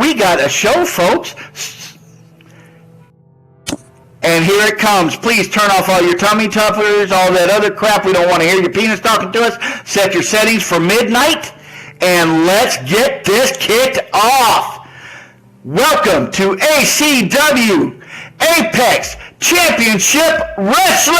we got a show, folks. And here it comes. Please turn off all your tummy tuckers, all that other crap. We don't want to hear your penis talking to us. Set your settings for midnight, and let's get this kicked off. Welcome to ACW Apex Championship Wrestling!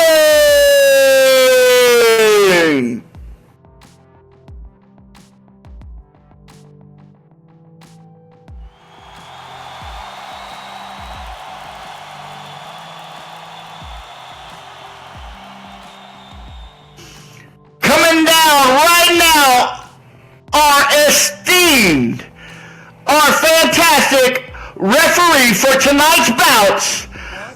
Coming down right now, our esteemed, our fantastic referee for tonight's bouts,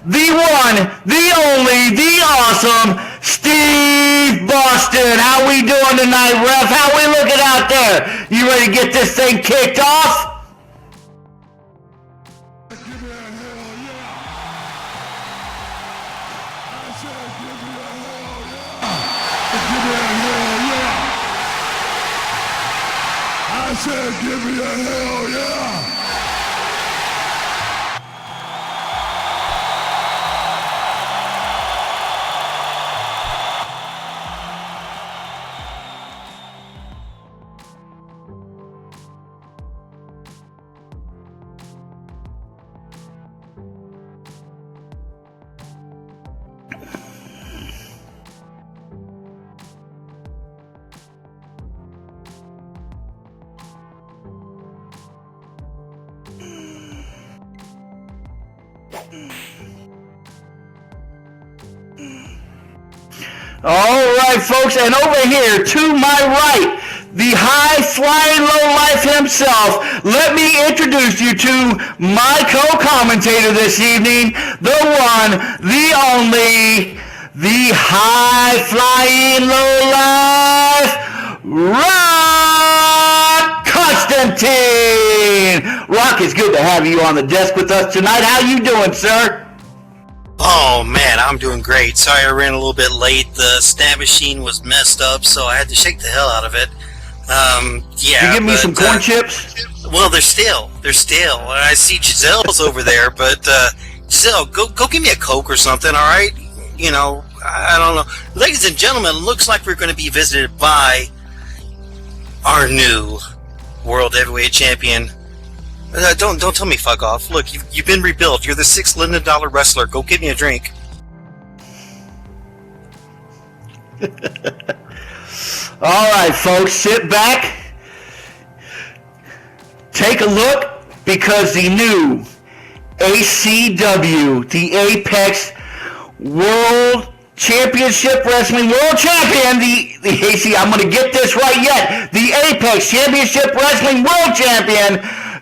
the one, the only, the awesome Steve Boston. How we doing tonight, ref? How we looking out there? You ready to get this thing kicked off? I said, give me a hell yeah! All right, folks, and over here to my right, the high-flying lowlife himself. Let me introduce you to my co-commentator this evening, the one, the only, the high-flying lowlife, Rock Constantine. Rock, it's good to have you on the desk with us tonight. How you doing, sir? Oh man, I'm doing great. Sorry I ran a little bit late. The snap machine was messed up, so I had to shake the hell out of it. Yeah. You give me some corn chips? Well, they're still. I see Giselle's over there, but Giselle, go give me a Coke or something, all right? You know, I don't know. Ladies and gentlemen, looks like we're going to be visited by our new World Heavyweight Champion. Don't tell me fuck off. Look, you've been rebuilt. You're the $6 Linden wrestler. Go get me a drink. All right, folks, sit back. Take a look, because the new ACW, the Apex World Championship Wrestling World Champion, the AC, I'm going to get this right yet, the Apex Championship Wrestling World Champion,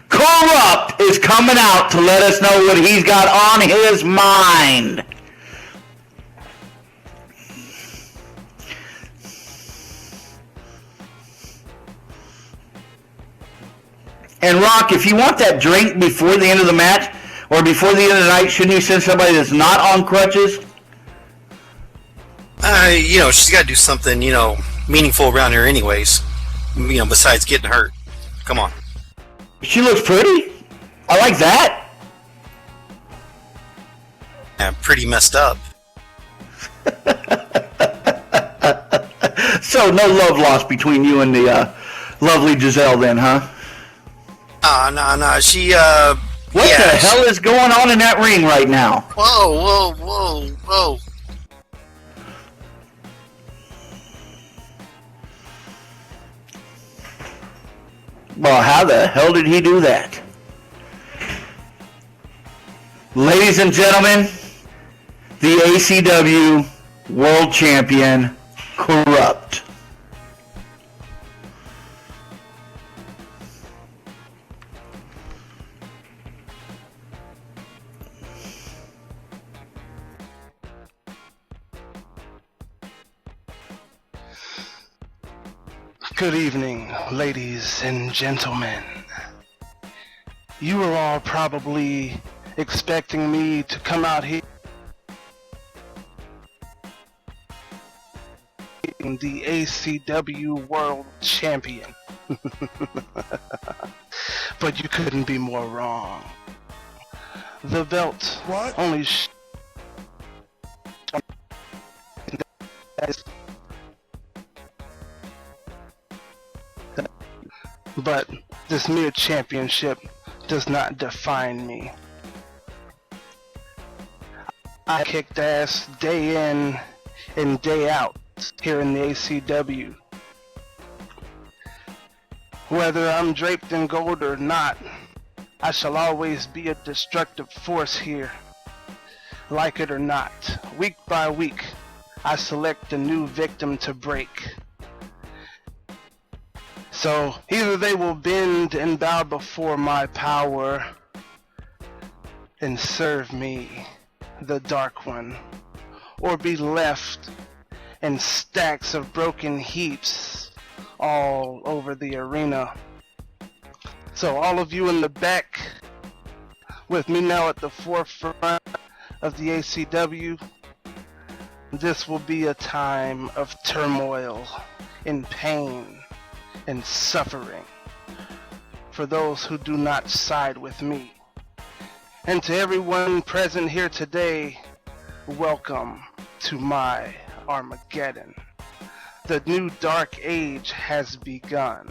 Corrupt, is coming out to let us know what he's got on his mind. And Rock, if you want that drink before the end of the match, or before the end of the night, shouldn't you send somebody that's not on crutches? You know, she's got to do something, you know, meaningful around here anyways. You know, besides getting hurt. Come on. She looks pretty. I like that. Yeah, pretty messed up. So no love lost between you and the lovely Giselle then, huh? No. She, What the hell is going on in that ring right now? Whoa. Well, how the hell did he do that? Ladies and gentlemen, the ACW World Champion, Corrupt. Good evening, ladies and gentlemen. You are all probably expecting me to come out here the ACW World Champion. but you couldn't be more wrong. The belt What? only but this mere championship does not define me. I kicked ass day in and day out here in the ACW. Whether I'm draped in gold or not, I shall always be a destructive force here. Like it or not, week by week, I select a new victim to break. So either they will bend and bow before my power and serve me, the Dark One, or be left in stacks of broken heaps all over the arena. So all of you in the back, with me now at the forefront of the ACW, this will be a time of turmoil and pain and suffering for those who do not side with me. And to everyone present here today, welcome to my Armageddon. The new dark age has begun.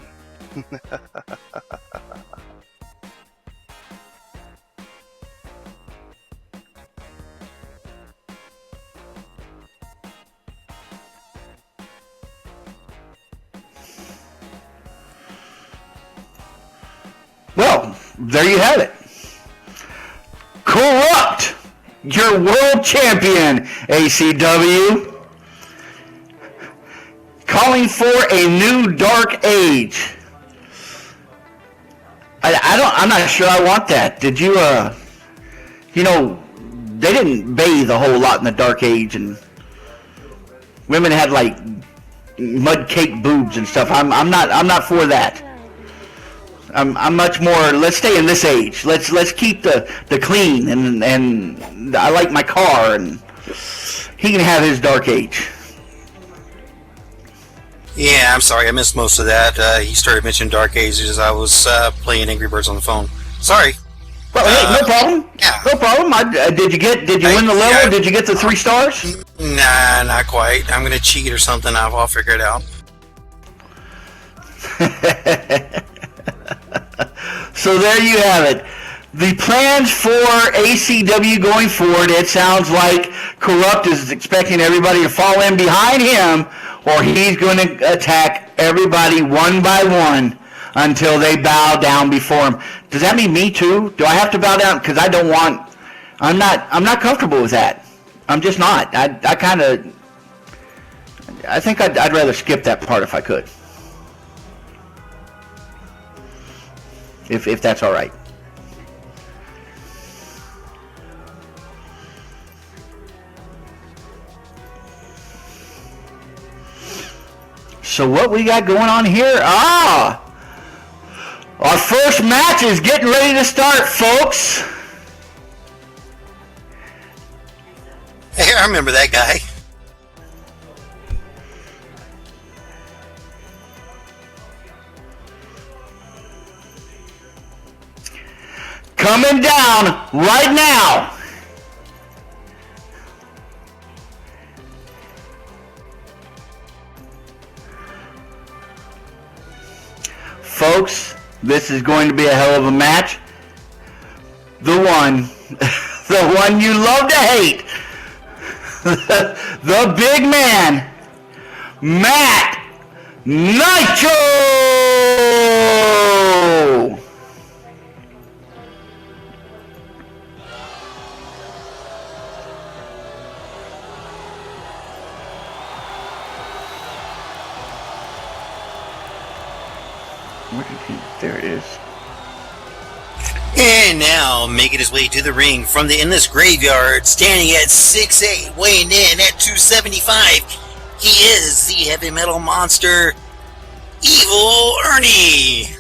Well, there you have it. Corrupt, your world champion, ACW, calling for a new dark age. I'm not sure I want that. Did you, they didn't bathe a whole lot in the dark age, and women had like mud cake boobs and stuff. I'm not for that. I'm much more, let's stay in this age. Let's keep the clean, and I like my car, and he can have his dark age. Yeah, I'm sorry, I missed most of that. He started mentioning Dark Ages as I was playing Angry Birds on the phone. Sorry. Well, hey, no problem. Yeah. No problem. Did you win the level? Yeah. Did you get the 3 stars? Nah, not quite. I'm gonna cheat or something. I'll figure it out. So there you have it. The plans for ACW going forward, it sounds like Corrupt is expecting everybody to fall in behind him, or he's going to attack everybody one by one until they bow down before him. Does that mean me too? Do I have to bow down? Because I'm not comfortable with that. I'm just not. I think I'd rather skip that part if I could. If that's all right. So what we got going on here? Our first match is getting ready to start, folks. Hey, I remember that guy. Coming down right now. Folks, this is going to be a hell of a match. The one you love to hate. The big man, Matt Nitro! There it is. And now, making his way to the ring from the endless graveyard, standing at 6'8", weighing in at 275, he is the heavy metal monster, Evil Ernie.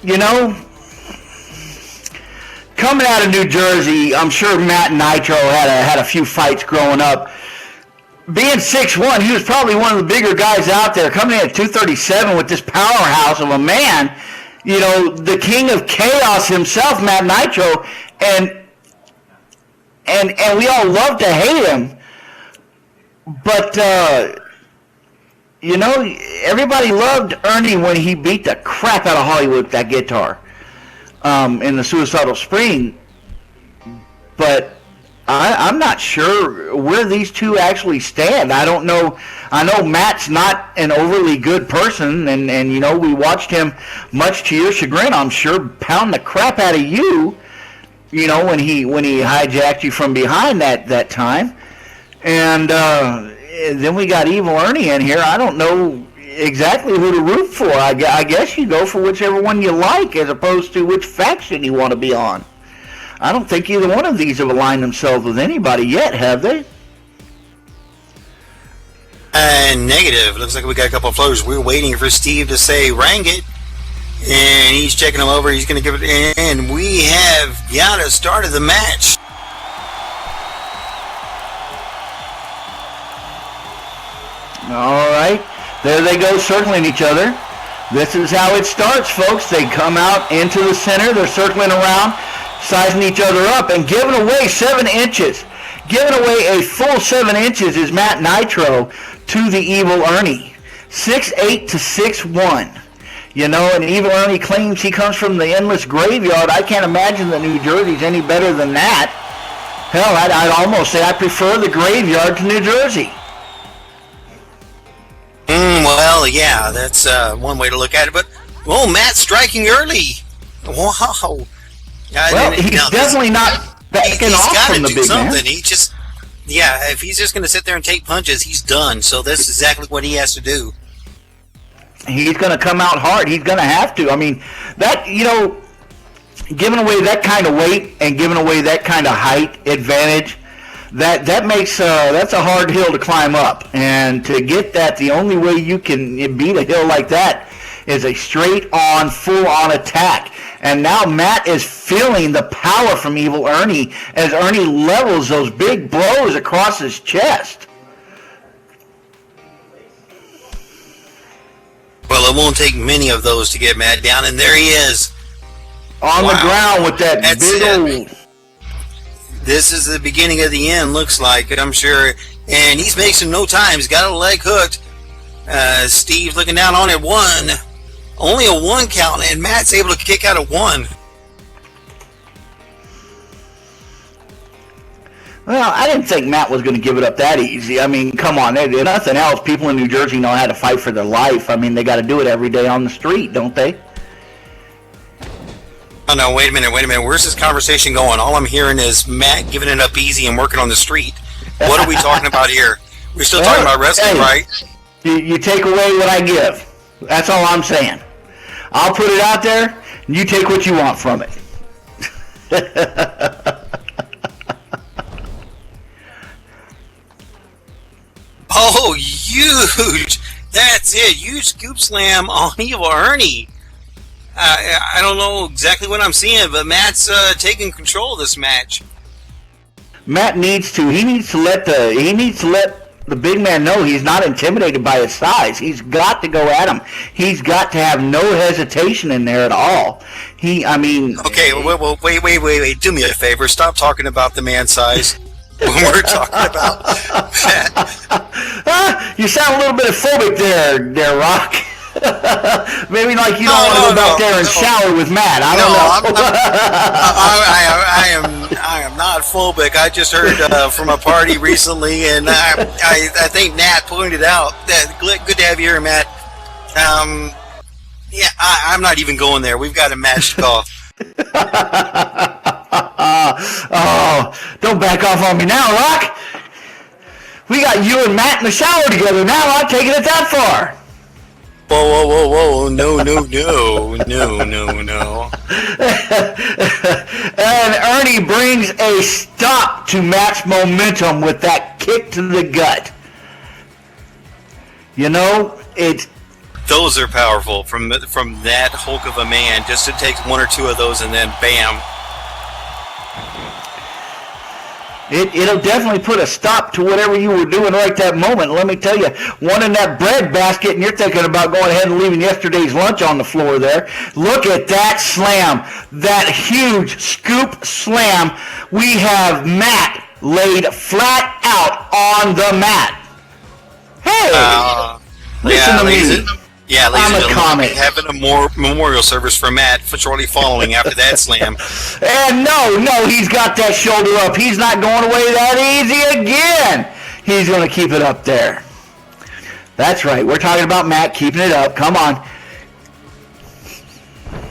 you know, coming out of New Jersey, I'm sure Matt Nitro had a few fights growing up. Being 6'1", he was probably one of the bigger guys out there, coming in at 237 with this powerhouse of a man. You know, the king of chaos himself, Matt Nitro, and we all love to hate him. But, you know, everybody loved Ernie when he beat the crap out of Hollywood with that guitar in the Suicidal Spring. But I'm not sure where these two actually stand. I don't know. I know Matt's not an overly good person, and you know, we watched him, much to your chagrin, I'm sure, pound the crap out of you, you know, when he hijacked you from behind that time. And then we got Evil Ernie in here. I don't know exactly who to root for. I guess you go for whichever one you like, as opposed to which faction you want to be on. I don't think either one of these have aligned themselves with anybody yet, have they? Negative. Looks like we got a couple of floaters. We're waiting for Steve to say rang it, and he's checking them over. He's going to give it in, and we have got a start of the match. All right, there they go, circling each other. This is how it starts, folks. They come out into the center. They're circling around, sizing each other up, and giving away 7 inches. Giving away a full 7 inches is Matt Nitro to the Evil Ernie. 6'8" to 6'1". You know, and Evil Ernie claims he comes from the Endless Graveyard. I can't imagine that New Jersey's any better than that. Hell, I'd almost say I prefer the Graveyard to New Jersey. Well, yeah, that's one way to look at it. But, oh, Matt striking early. Wow. Well, he's definitely not backing off from the big man. He just, if he's just going to sit there and take punches, he's done. So that's exactly what he has to do. He's going to come out hard. He's going to have to. I mean, that, you know, giving away that kind of weight and giving away that kind of height advantage, that makes that's a hard hill to climb up. And to get that, the only way you can beat a hill like that is a straight-on, full-on attack. And now Matt is feeling the power from Evil Ernie as Ernie levels those big blows across his chest. Well, it won't take many of those to get Matt down, and there he is. On the ground with that big old... This is the beginning of the end, looks like, I'm sure. And he's wasting no time. He's got a leg hooked. Steve's looking down on it. 1. Only a 1 count, and Matt's able to kick out a 1. Well, I didn't think Matt was going to give it up that easy. I mean, come on. If nothing else, people in New Jersey know how to fight for their life. I mean, they got to do it every day on the street, don't they? Oh, no, wait a minute. Where's this conversation going? All I'm hearing is Matt giving it up easy and working on the street. What are we talking about here? We're still talking about wrestling, right? You take away what I give. That's all I'm saying. I'll put it out there, and you take what you want from it. Oh, huge. That's it. Huge scoop slam on Evil Ernie. I don't know exactly what I'm seeing, but Matt's taking control of this match. Matt needs to. He needs to let the big man know he's not intimidated by his size. He's got to go at him. He's got to have no hesitation in there at all. Okay, well, wait. Do me a favor. Stop talking about the man size when we're talking about Matt. You sound a little bit phobic there, Rock. Maybe like you don't want to go back there and shower with Matt. I don't know. I am not phobic. I just heard from a party recently, and I think Nat pointed out that good to have you here, Matt. I'm not even going there. We've got a match to call. Oh, don't back off on me now, Rock. We got you and Matt in the shower together now. I'm taking it that far. Whoa, no. And Ernie brings a stop to Matt's momentum with that kick to the gut. You know, Those are powerful from that hulk of a man. Just it takes one or two of those, and then bam. It'll definitely put a stop to whatever you were doing right that moment. Let me tell you, one in that bread basket, and you're thinking about going ahead and leaving yesterday's lunch on the floor there. Look at that slam, that huge scoop slam. We have Matt laid flat out on the mat. Hey, listen to me. Yeah, ladies and gentlemen, comic. Having a memorial service for Matt for shortly following after that slam. And no, he's got that shoulder up. He's not going away that easy again. He's going to keep it up there. That's right. We're talking about Matt keeping it up. Come on.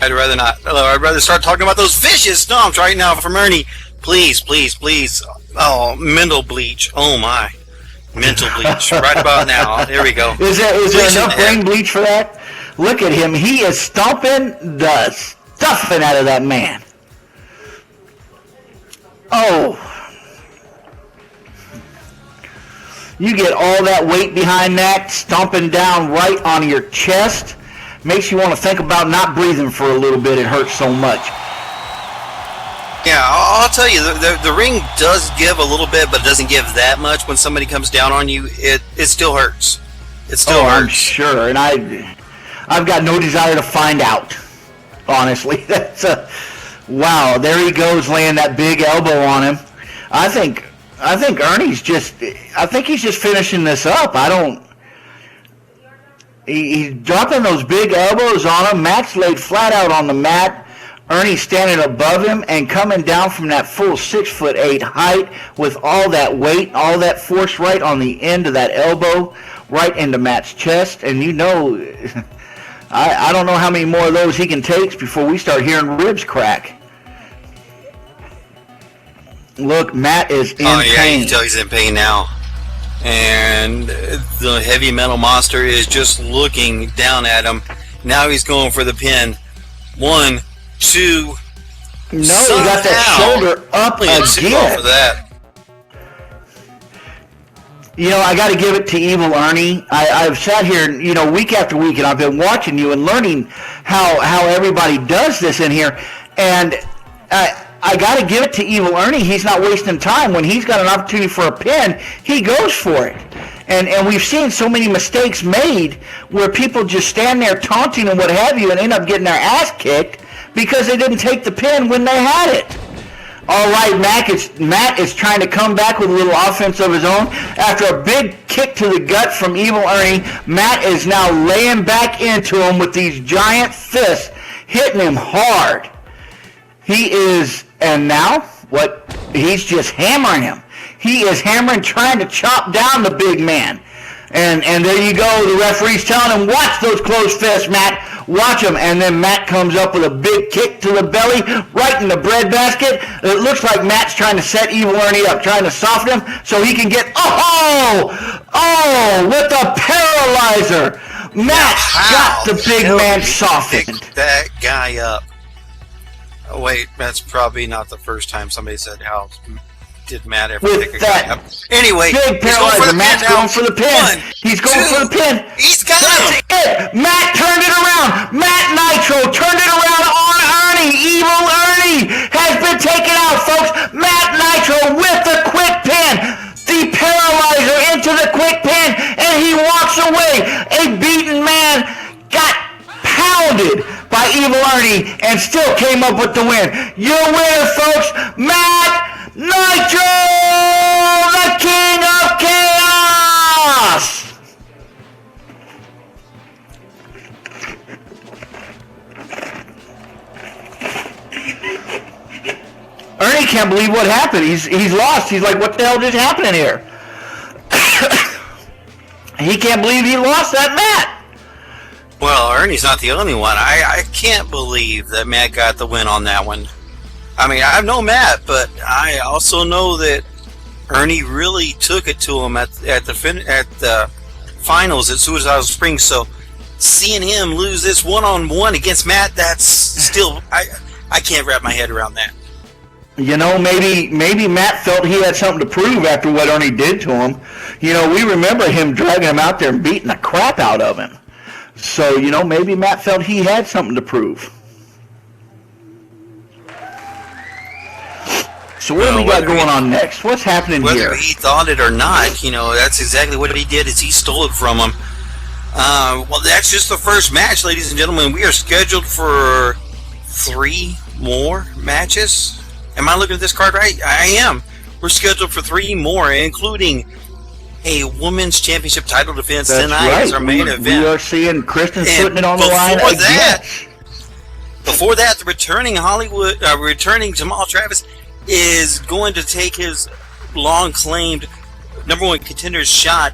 I'd rather not. I'd rather start talking about those vicious stomps right now from Ernie. Please, please, please. Oh, mental bleach. Oh, my. Mental bleach right about now. There we go. Is there enough brain bleach for that? Look at him. He is stomping the stuffing out of that man. Oh. You get all that weight behind that, stomping down right on your chest. Makes you want to think about not breathing for a little bit. It hurts so much. Yeah, I'll tell you, the ring does give a little bit, but it doesn't give that much. When somebody comes down on you, it still hurts. It still hurts. I'm sure, and I've got no desire to find out. Honestly, wow. There he goes, laying that big elbow on him. I think Ernie's just. I think he's just finishing this up. He's dropping those big elbows on him. Matt's laid flat out on the mat. Ernie's standing above him and coming down from that full 6'8" height with all that weight, all that force right on the end of that elbow, right into Matt's chest. And you know, I don't know how many more of those he can take before we start hearing ribs crack. Look, Matt is in pain. Oh yeah, you can tell he's in pain now. And the heavy metal monster is just looking down at him. Now he's going for the pin. 1, 2. No, he got that shoulder up again. For that. You know, I got to give it to Evil Ernie. I've sat here, week after week, and I've been watching you and learning how everybody does this in here. And I got to give it to Evil Ernie. He's not wasting time. When he's got an opportunity for a pin, he goes for it. And we've seen so many mistakes made where people just stand there taunting and what have you and end up getting their ass kicked because they didn't take the pin when they had it. All right, Matt is trying to come back with a little offense of his own. After a big kick to the gut from Evil Ernie, Matt is now laying back into him with these giant fists, hitting him hard. He is, and now, he's just hammering him. He is hammering, trying to chop down the big man. And there you go. The referee's telling him, watch those closed fists, Matt. Watch them. And then Matt comes up with a big kick to the belly, right in the bread basket. It looks like Matt's trying to set Evil Ernie up, trying to soften him so he can get, with the paralyzer. Matt got the big man softened. Pick that guy up. Oh, wait, that's probably not the first time somebody said how did Matt ever pick a guy up. Anyway, big paralyzer. Matt's going for the pin. He's going for the pin. He's got it. Matt turned it around. Matt Nitro turned it around on Ernie. Evil Ernie has been taken out, folks. Matt Nitro with the quick pin. The paralyzer into the quick pin, and he walks away. A beaten man got pounded by Evil Ernie and still came up with the win. Your winner, folks, Matt Nitro, the King of Chaos! Ernie can't believe what happened. He's lost. He's like, what the hell just happened here? He can't believe he lost that Matt. Well, Ernie's not the only one. I can't believe that Matt got the win on that one. I mean, I know Matt, but I also know that Ernie really took it to him at the finals at Suicidal Springs. So seeing him lose this one-on-one against Matt, that's still I can't wrap my head around that. You know, maybe Matt felt he had something to prove after what Ernie did to him. You know, we remember him dragging him out there and beating the crap out of him. So, maybe Matt felt he had something to prove. So what do we got going on next? What's happening here? Whether he thought it or not, that's exactly what he did, is he stole it from him. Well, that's just the first match, ladies and gentlemen. We are scheduled for 3 more matches. Am I looking at this card right? I am. We're scheduled for 3 more, including a women's championship title defense tonight as our main event. We are seeing Kristen putting it on the line again. Before that, the returning Jamal Travis is going to take his long-claimed #1 contender's shot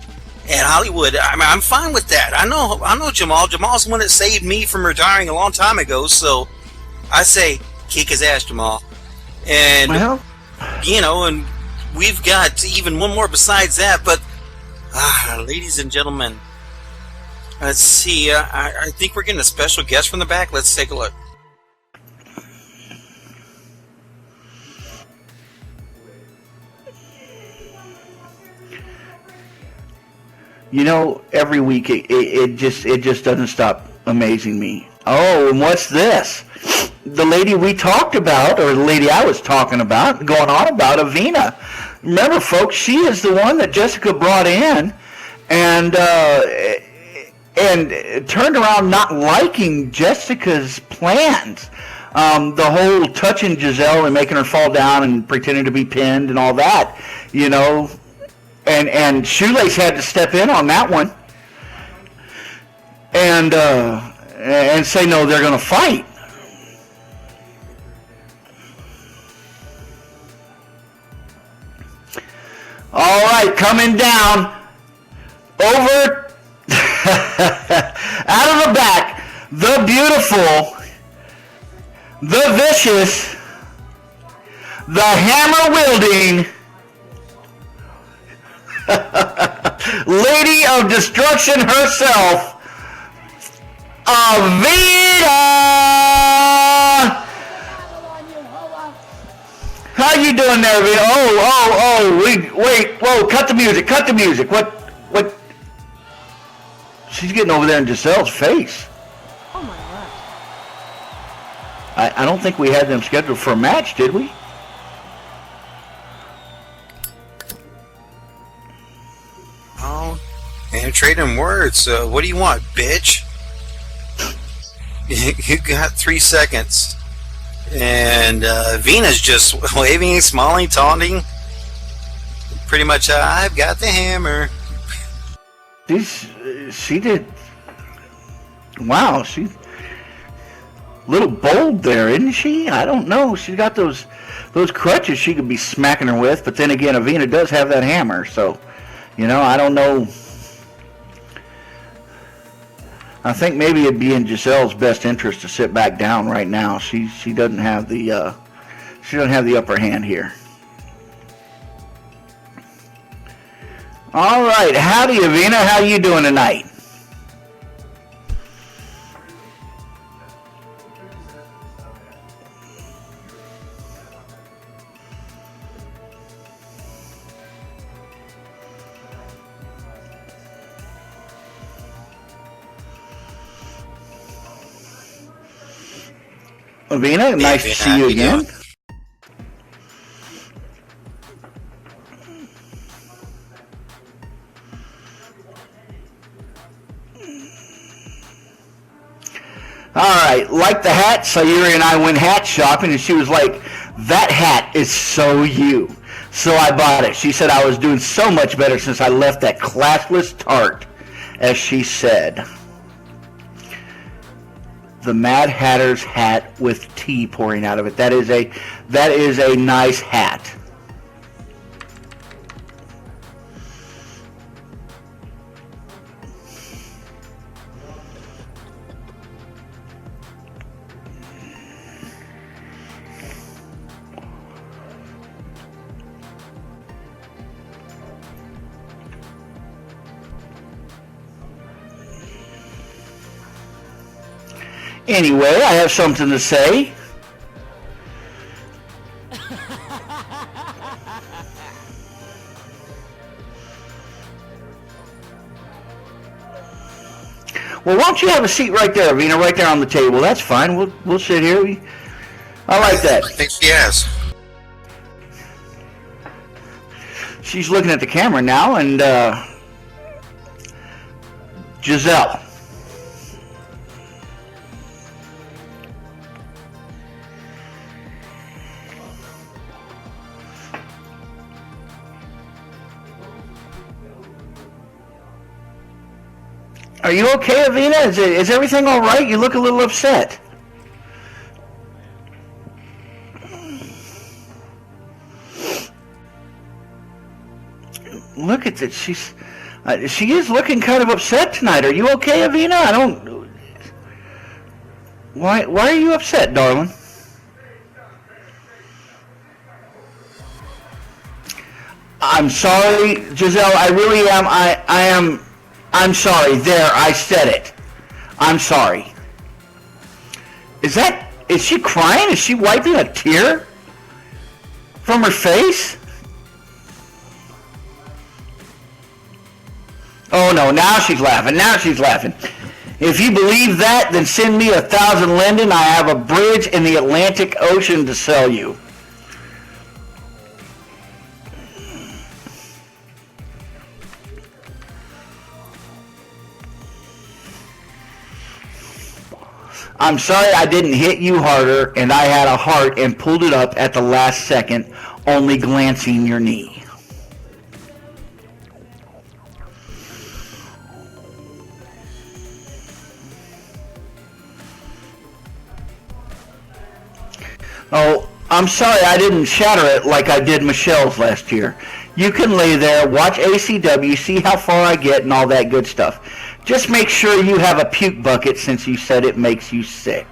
at Hollywood. I mean, I'm fine with that. I know Jamal. Jamal's the one that saved me from retiring a long time ago. So I say, kick his ass, Jamal. And and we've got even one more besides that. But ladies and gentlemen, let's see. I think we're getting a special guest from the back. Let's take a look. Every week it just doesn't stop amazing me. Oh, and what's this? The lady we talked about, or the lady I was talking about, going on about, Avina. Remember, folks, she is the one that Jessica brought in, and turned around not liking Jessica's plans. The whole touching Giselle and making her fall down and pretending to be pinned and all that, And Shoelace had to step in on that one and say, no, they're going to fight. All right, coming down over out of the back, the beautiful, the vicious, the hammer-wielding Lady of Destruction herself, Avita! How you doing there, Avita? Wait, whoa, cut the music. What? She's getting over there in Giselle's face. Oh my God. I don't think we had them scheduled for a match, did we? And trading words. What do you want, bitch? You got 3 seconds. And Vena's just waving, smiling, taunting. Pretty much, I've got the hammer. She did. Wow, she's a little bold there, isn't she? I don't know. She's got those crutches she could be smacking her with, but then again, Avina does have that hammer, so I don't know. I think maybe it'd be in Giselle's best interest to sit back down right now. She doesn't have the upper hand here. All right, howdy, Avina. How you doing tonight? Avina, nice to see you again. All right, like the hat, Sayuri and I went hat shopping, and she was like, that hat is so you. So I bought it. She said I was doing so much better since I left that classless tart, as she said. The Mad Hatter's hat with tea pouring out of it. That is a nice hat. Anyway, I have something to say. Well, why don't you have a seat right there, Avina, right there on the table? That's fine. We'll sit here. I like that. I think she has. She's looking at the camera now, and Giselle. Are you okay, Avina? Is everything all right? You look a little upset. Look at this. She is looking kind of upset tonight. Are you okay, Avina? I don't. Why are you upset, darling? I'm sorry, Giselle. I really am. I'm sorry. There, I said it. I'm sorry. Is she crying? Is she wiping a tear from her face? Oh no, now she's laughing. Now she's laughing. If you believe that, then send me 1,000 linden. I have a bridge in the Atlantic Ocean to sell you. I'm sorry I didn't hit you harder, and I had a heart and pulled it up at the last second, only glancing your knee. Oh, I'm sorry I didn't shatter it like I did Michelle's last year. You can lay there, watch ACW, see how far I get, and all that good stuff. Just make sure you have a puke bucket since you said it makes you sick.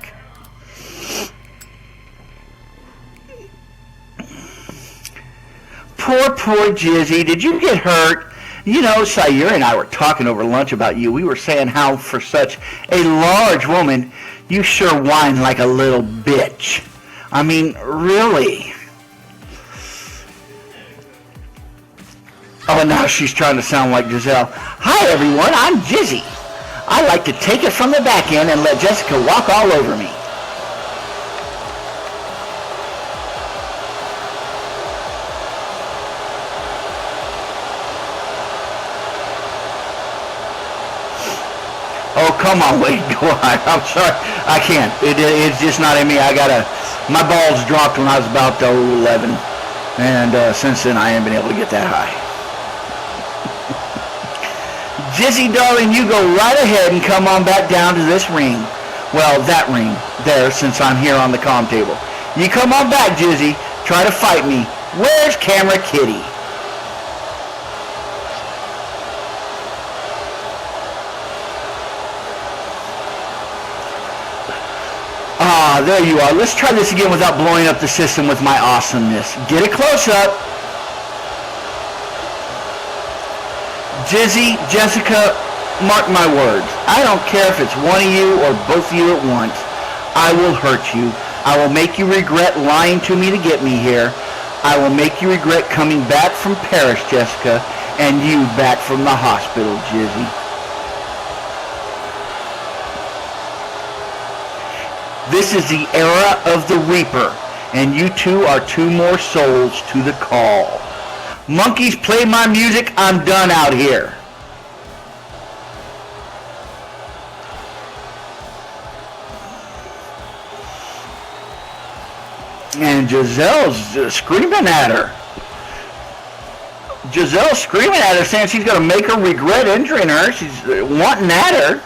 Poor Jizzy. Did you get hurt? You know, Sayuri and I were talking over lunch about you. We were saying how for such a large woman, you sure whine like a little bitch. I mean, really. Oh, and now she's trying to sound like Giselle. Hi, everyone. I'm Jizzy. I like to take it from the back end and let Jessica walk all over me. Oh, come on, Wade. Go on. I'm sorry. I can't. It's just not in me. My balls dropped when I was about 11. And since then, I haven't been able to get that high. Jizzy, darling, you go right ahead and come on back down to this ring. Well, that ring there, since I'm here on the comm table. You come on back, Jizzy. Try to fight me. Where's Camera Kitty? Ah, there you are. Let's try this again without blowing up the system with my awesomeness. Get a close-up. Jizzy, Jessica, mark my words. I don't care if it's one of you or both of you at once. I will hurt you. I will make you regret lying to me to get me here. I will make you regret coming back from Paris, Jessica, and you back from the hospital, Jizzy. This is the era of the Reaper, and you two are 2 more souls to the call. Monkeys, play my music. I'm done out here. And Giselle's screaming at her. Giselle's screaming at her, saying she's going to make her regret injuring her. She's wanting at her.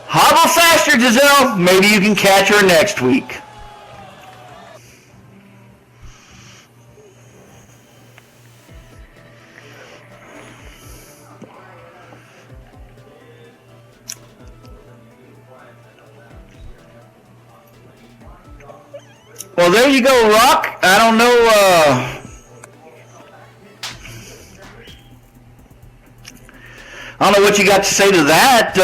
Hobble faster, Giselle. Maybe you can catch her next week. Well, there you go, Rock. I don't know, what you got to say to that.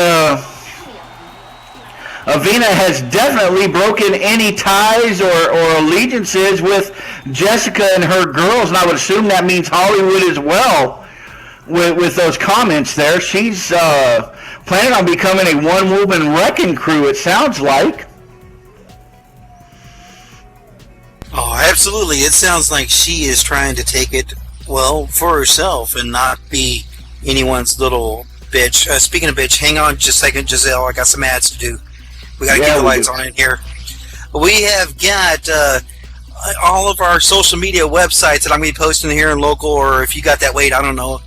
Avina has definitely broken any ties or allegiances with Jessica and her girls, and I would assume that means Hollywood as well. with those comments there. She's planning on becoming a one-woman wrecking crew, it sounds like. Oh, absolutely. It sounds like she is trying to take it, well, for herself and not be anyone's little bitch. Speaking of bitch, hang on just a second, Giselle. I got some ads to do. We got to keep the lights on in here. We have got all of our social media websites that I'm going to be posting here in local, or if you got that, wait, I don't know.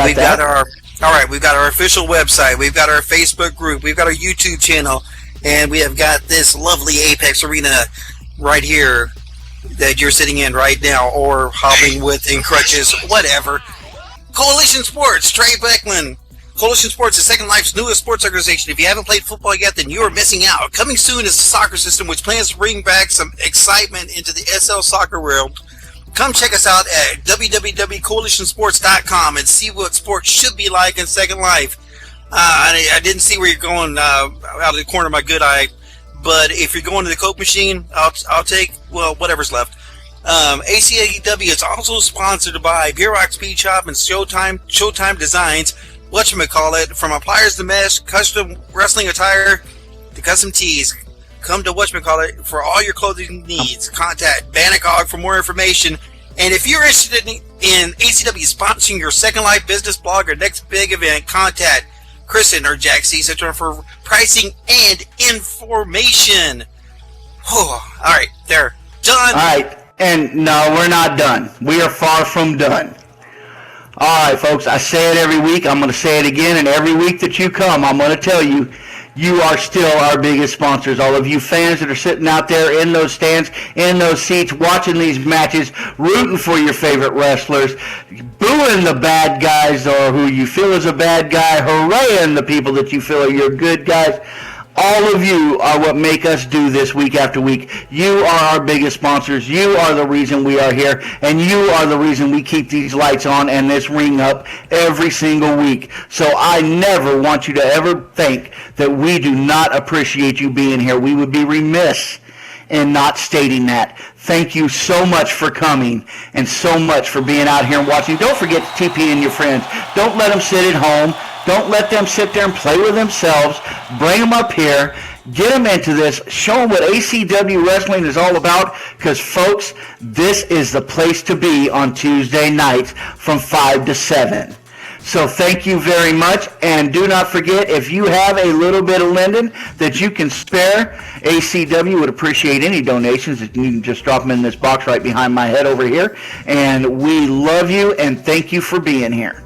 We've got our official website. We've got our Facebook group. We've got our YouTube channel. And we have got this lovely Apex Arena right here that you're sitting in right now, or hobbling with in crutches, whatever. Coalition Sports, Trey Beckman. Coalition Sports is Second Life's newest sports organization. If you haven't played football yet, then you are missing out. Coming soon is the soccer system, which plans to bring back some excitement into the SL soccer world. Come check us out at www.coalitionsports.com and see what sports should be like in Second Life. I didn't see where you're going out of the corner of my good eye, but if you're going to the Coke machine, I'll take, well, whatever's left. ACW is also sponsored by Beer Rock Speed Shop and Showtime Designs. Whatchamacallit, from appliers to mesh, custom wrestling attire to custom tees. Come to Whatchamacallit for all your clothing needs. Contact Bannockog for more information. And if you're interested in ACW sponsoring your Second Life business blog or next big event, contact Kristen or Jack C. Center for pricing and information. Oh, all right, there. Done. All right, and no, we're not done. We are far from done. All right, folks, I say it every week. I'm going to say it again, and every week that you come, I'm going to tell you, you are still our biggest sponsors. All of you fans that are sitting out there in those stands, in those seats, watching these matches, rooting for your favorite wrestlers, booing the bad guys or who you feel is a bad guy, hooraying the people that you feel are your good guys. All of you are what make us do this week after week. You are our biggest sponsors. You are the reason we are here, and you are the reason we keep these lights on and this ring up every single week. So I never want you to ever think that we do not appreciate you being here. We would be remiss in not stating that. Thank you so much for coming and so much for being out here and watching. Don't forget to TP in your friends. Don't let them sit at home. Don't let them sit there and play with themselves. Bring them up here. Get them into this. Show them what ACW Wrestling is all about. Because, folks, this is the place to be on Tuesday nights from 5 to 7. So thank you very much. And do not forget, if you have a little bit of Linden that you can spare, ACW would appreciate any donations. You can just drop them in this box right behind my head over here. And we love you and thank you for being here.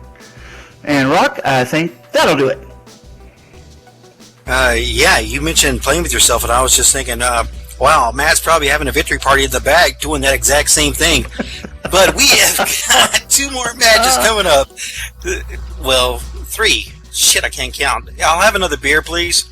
And Rock, I think that'll do it. Yeah, you mentioned playing with yourself, and I was just thinking, wow, Matt's probably having a victory party in the back doing that exact same thing. But we have got 2 more matches coming up. Well, 3. Shit, I can't count. I'll have another beer, please.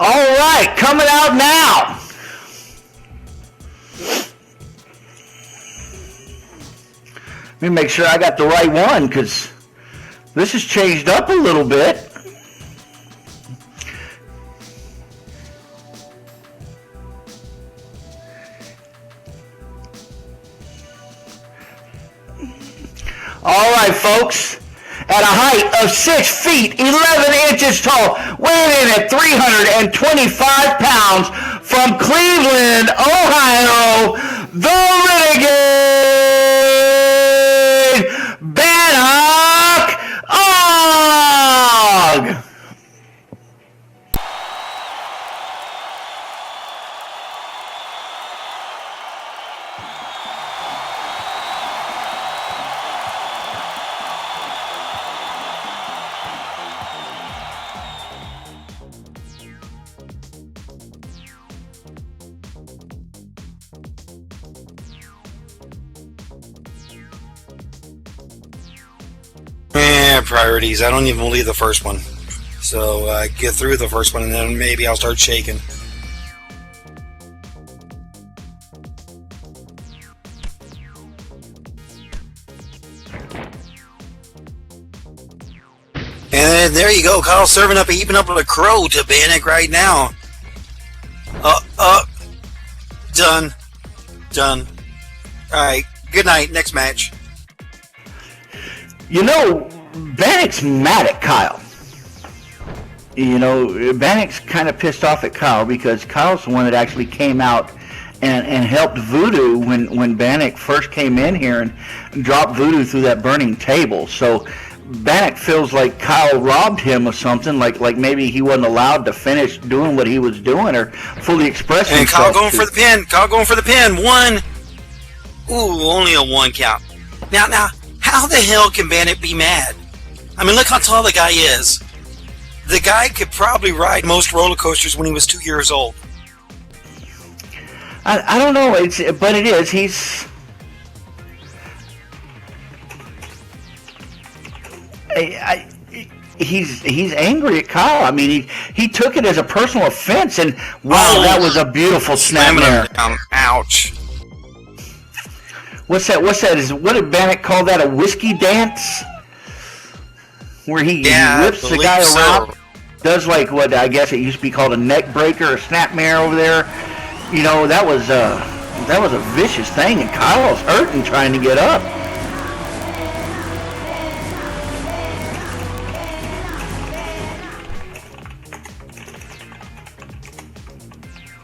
All right, coming out now. Let me make sure I got the right one because this has changed up a little bit. All right, folks. At a height of 6 feet, 11 inches tall, weighing in at 325 pounds, from Cleveland, Ohio, the Renegade, Bannock Og! Priorities. I don't even believe the first one. So get through the first one and then maybe I'll start shaking. there you go. Kyle's serving up, heaping up a crow to Bannock right now. Done. Alright, good night. Next match. You know, Bannock's mad at Kyle. You know, Bannock's kind of pissed off at Kyle because Kyle's the one that actually came out and helped Voodoo when Bannock first came in here and dropped Voodoo through that burning table. So Bannock feels like Kyle robbed him of something, like maybe he wasn't allowed to finish doing what he was doing or fully express himself. And Kyle going for the pin. Kyle going for the pin. 1. Ooh, only a 1 count. Now, how the hell can Bannock be mad? I mean, look how tall the guy is. The guy could probably ride most roller coasters when he was 2 years old. I don't know, but it is. He's angry at Kyle. I mean, he took it as a personal offense, and wow, that was a beautiful snap there. Ouch. What's that? What did Bannock call that? A whiskey dance? Where he whips the guy around, does like what I guess it used to be called a neck breaker, a snapmare over there. You know, that was a vicious thing, and Kyle's hurting trying to get up.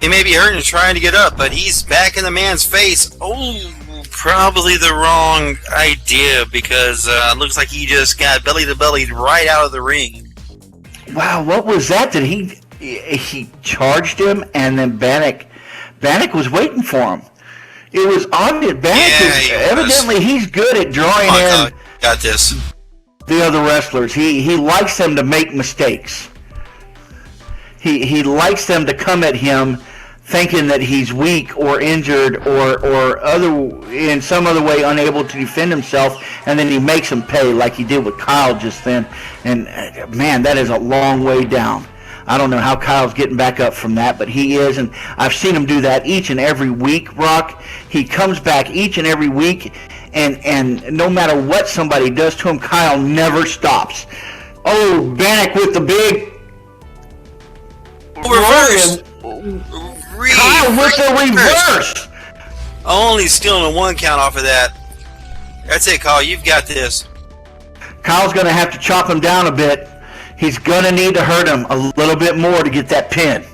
He may be hurting trying to get up, but he's back in the man's face. Oh, probably the wrong idea because it looks like he just got belly to belly right out of the ring. Wow, what was that? Did he charged him, and then Bannock was waiting for him. It was obvious. Evidently he's good at drawing in. Got this. The other wrestlers. He likes them to make mistakes. He likes them to come at him thinking that he's weak or injured or in some other way unable to defend himself, and then he makes him pay like he did with Kyle just then. And man, that is a long way down. I don't know how Kyle's getting back up from that, but he is, and I've seen him do that each and every week, Rock. He comes back each and every week, and no matter what somebody does to him, Kyle never stops. Oh, Bannock with the big reverse. Kyle with the reverse. Only stealing a 1 count off of that. That's it, Kyle. You've got this. Kyle's going to have to chop him down a bit. He's going to need to hurt him a little bit more to get that pin.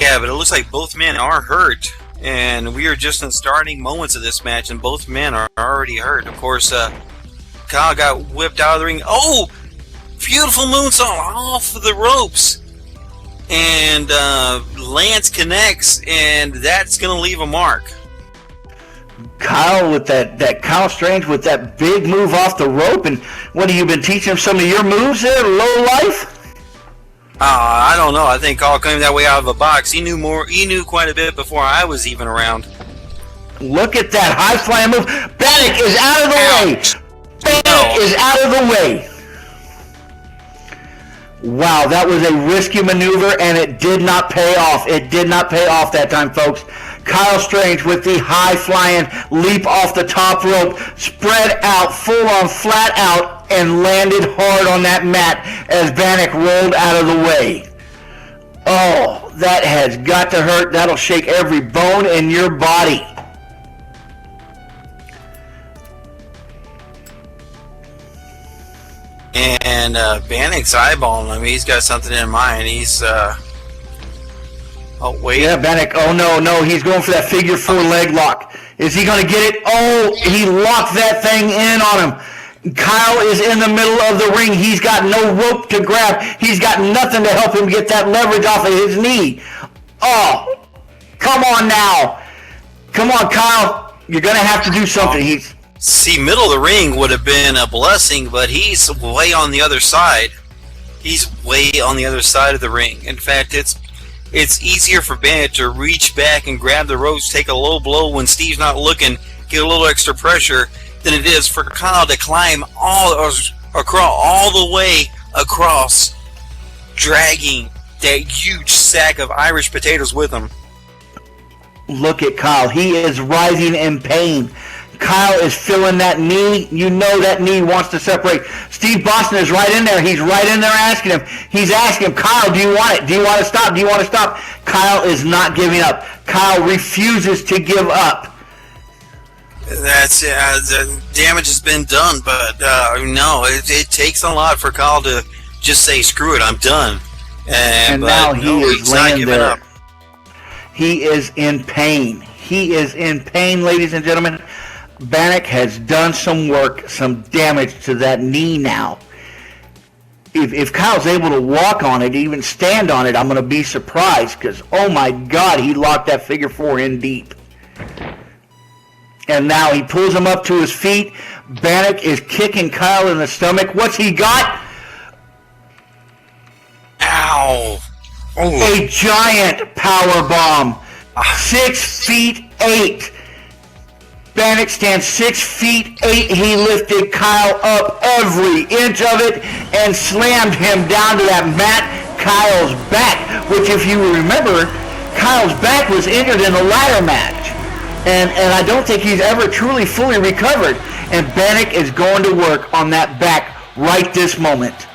Yeah, but it looks like both men are hurt. And we are just in starting moments of this match, and both men are already hurt. Of course, Kyle got whipped out of the ring. Oh! Beautiful moonsault off of the ropes. And Lance connects, and that's going to leave a mark. Kyle with that Kyle Strange with that big move off the rope. And what have you been teaching him some of your moves there, low life? I don't know. I think Kyle came that way out of a box. He knew more. He knew quite a bit before I was even around. Look at that high flying move. Bannock is out of the way. Bannock is out of the way. Wow, that was a risky maneuver, and it did not pay off. It did not pay off that time, folks. Kyle Strange with the high-flying leap off the top rope, spread out, full-on, flat out, and landed hard on that mat as Bannock rolled out of the way. Oh, that has got to hurt. That'll shake every bone in your body. And Bannock's eyeballing him. He's got something in mind. He's oh wait. Yeah, Bannock. Oh no, he's going for that figure 4 leg lock. Is he going to get it? Oh, he locked that thing in on him. Kyle is in the middle of the ring. He's got no rope to grab. He's got nothing to help him get that leverage off of his knee. Oh, come on now. Come on, Kyle. You're going to have to do something. See, middle of the ring would have been a blessing, but he's way on the other side. He's way on the other side of the ring. In fact, it's easier for Bannock to reach back and grab the ropes, take a low blow when Steve's not looking, get a little extra pressure, than it is for Kyle to climb all the way across, dragging that huge sack of Irish potatoes with him. Look at Kyle. He is writhing in pain. Kyle is feeling that knee. You know that knee wants to separate. Steve Boston is right in there. He's right in there asking him. He's asking him, Kyle, do you want it? Do you want to stop? Do you want to stop? Kyle is not giving up. Kyle refuses to give up. That's the damage has been done, but no, it takes a lot for Kyle to just say, screw it, I'm done. And now he is laying there. Up. He is in pain. He is in pain, ladies and gentlemen. Bannock has done some work, some damage to that knee now. If Kyle's able to walk on it, even stand on it, I'm going to be surprised because, oh my God, he locked that figure four in deep. And now he pulls him up to his feet. Bannock is kicking Kyle in the stomach. What's he got? Ow. Ooh. A giant power bomb. 6'8". Bannock stands 6'8". He lifted Kyle up every inch of it and slammed him down to that mat. Kyle's back, which if you remember, Kyle's back was injured in a ladder match. And I don't think he's ever truly fully recovered. And Bannock is going to work on that back right this moment.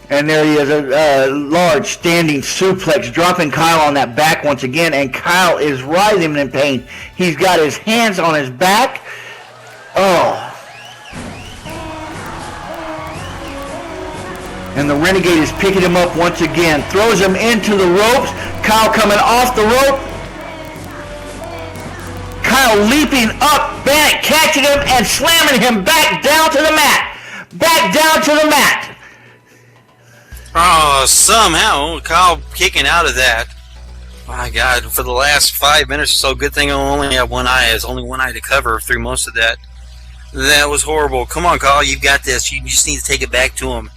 And there he is, a large standing suplex, dropping Kyle on that back once again. And Kyle is writhing in pain. He's got his hands on his back. Oh. And the Renegade is picking him up once again. Throws him into the ropes. Kyle coming off the rope. Kyle leaping up. Bannock catching him and slamming him back down to the mat. Back down to the mat. Oh, somehow Kyle kicking out of that. My God, for the last 5 minutes or so, good thing I only have one eye. There's only one eye to cover through most of that. That was horrible. Come on, Kyle, you've got this. You just need to take it back to him.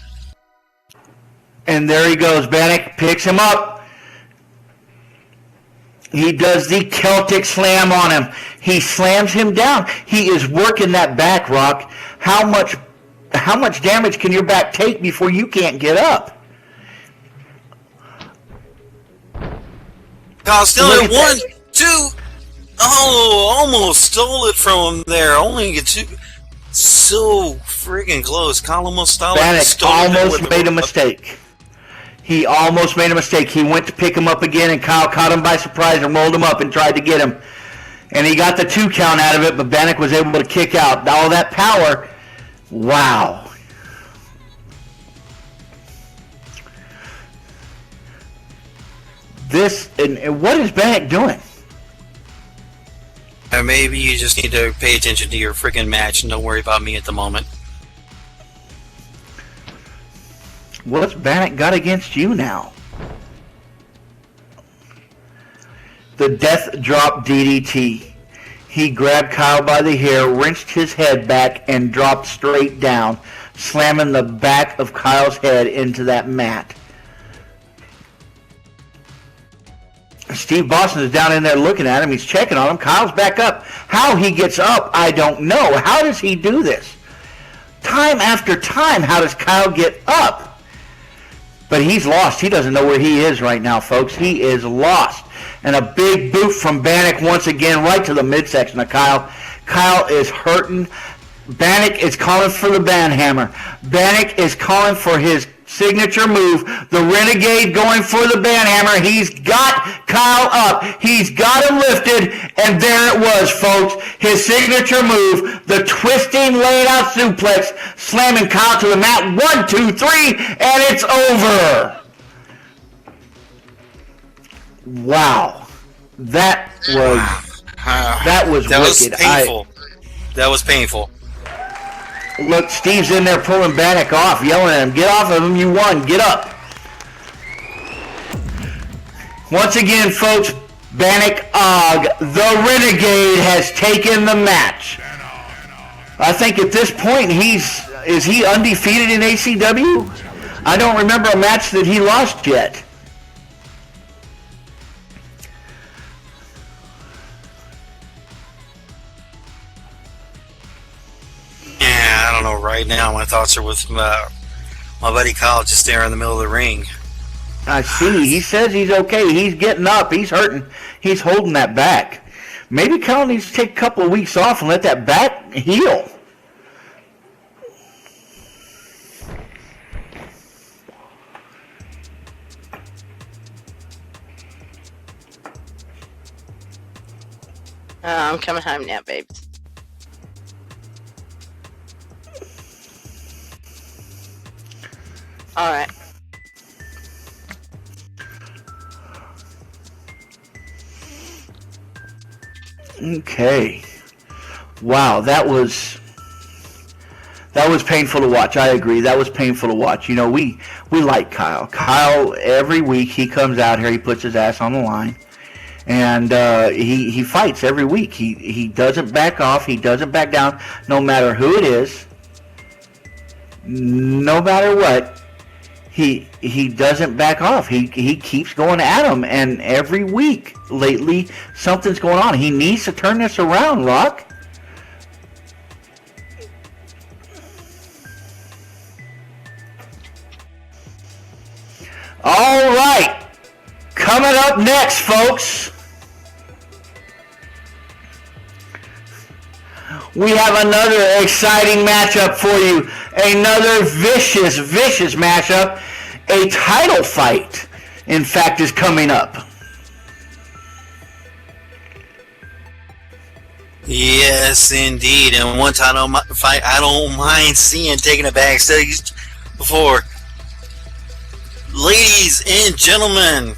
And there he goes. Bannock picks him up. He does the Celtic slam on him. He slams him down. He is working that back, Rock. How much damage can your back take before you can't get up? Kyle still at 1, 2. Oh, almost stole it from him there. Only get two. So friggin' close. Kyle almost stole it. Bannock almost made a mistake. He almost made a mistake. He went to pick him up again, and Kyle caught him by surprise and rolled him up and tried to get him. And he got the 2 count out of it, but Bannock was able to kick out. All that power. Wow. And what is Bannock doing? Maybe you just need to pay attention to your freaking match and don't worry about me at the moment. What's Bannock got against you now? The death drop DDT. He grabbed Kyle by the hair, wrenched his head back, and dropped straight down, slamming the back of Kyle's head into that mat. Steve Boston is down in there looking at him. He's checking on him. Kyle's back up. How he gets up, I don't know. How does he do this? Time after time, how does Kyle get up? But he's lost. He doesn't know where he is right now, folks. He is lost. And a big boot from Bannock once again right to the midsection of Kyle. Kyle is hurting. Bannock is calling for the banhammer. Bannock is calling for his signature move. The Renegade going for the banhammer. He's got Kyle up. He's got him lifted. And there it was, folks. His signature move. The twisting, laying out suplex. Slamming Kyle to the mat. 1, 2, 3. And it's over. Wow. That was wicked. Was painful. That was painful. Look, Steve's in there pulling Bannock off, yelling at him, get off of him, you won, get up. Once again, folks, Bannock the Renegade has taken the match. I think at this point, is he undefeated in ACW? I don't remember a match that he lost yet. I don't know. Right now, my thoughts are with my buddy Kyle just there in the middle of the ring. I see. He says he's okay. He's getting up. He's hurting. He's holding that back. maybe Kyle needs to take a couple of weeks off and let that back heal. I'm coming home now, babes. Alright. Okay. Wow, that was painful to watch. I agree. That was painful to watch. You know, we like Kyle. Kyle, every week he comes out here, he puts his ass on the line, and he fights every week. He doesn't back off. He doesn't back down, no matter who it is, no matter what. He doesn't back off. He keeps going at him, and every week lately something's going on. He needs to turn this around, Rock. All right, coming up next, folks, we have another exciting matchup for you. Another vicious matchup. A title fight, in fact, is coming up. Yes, indeed. And one title fight I don't mind seeing taking a backstage before. Ladies and gentlemen,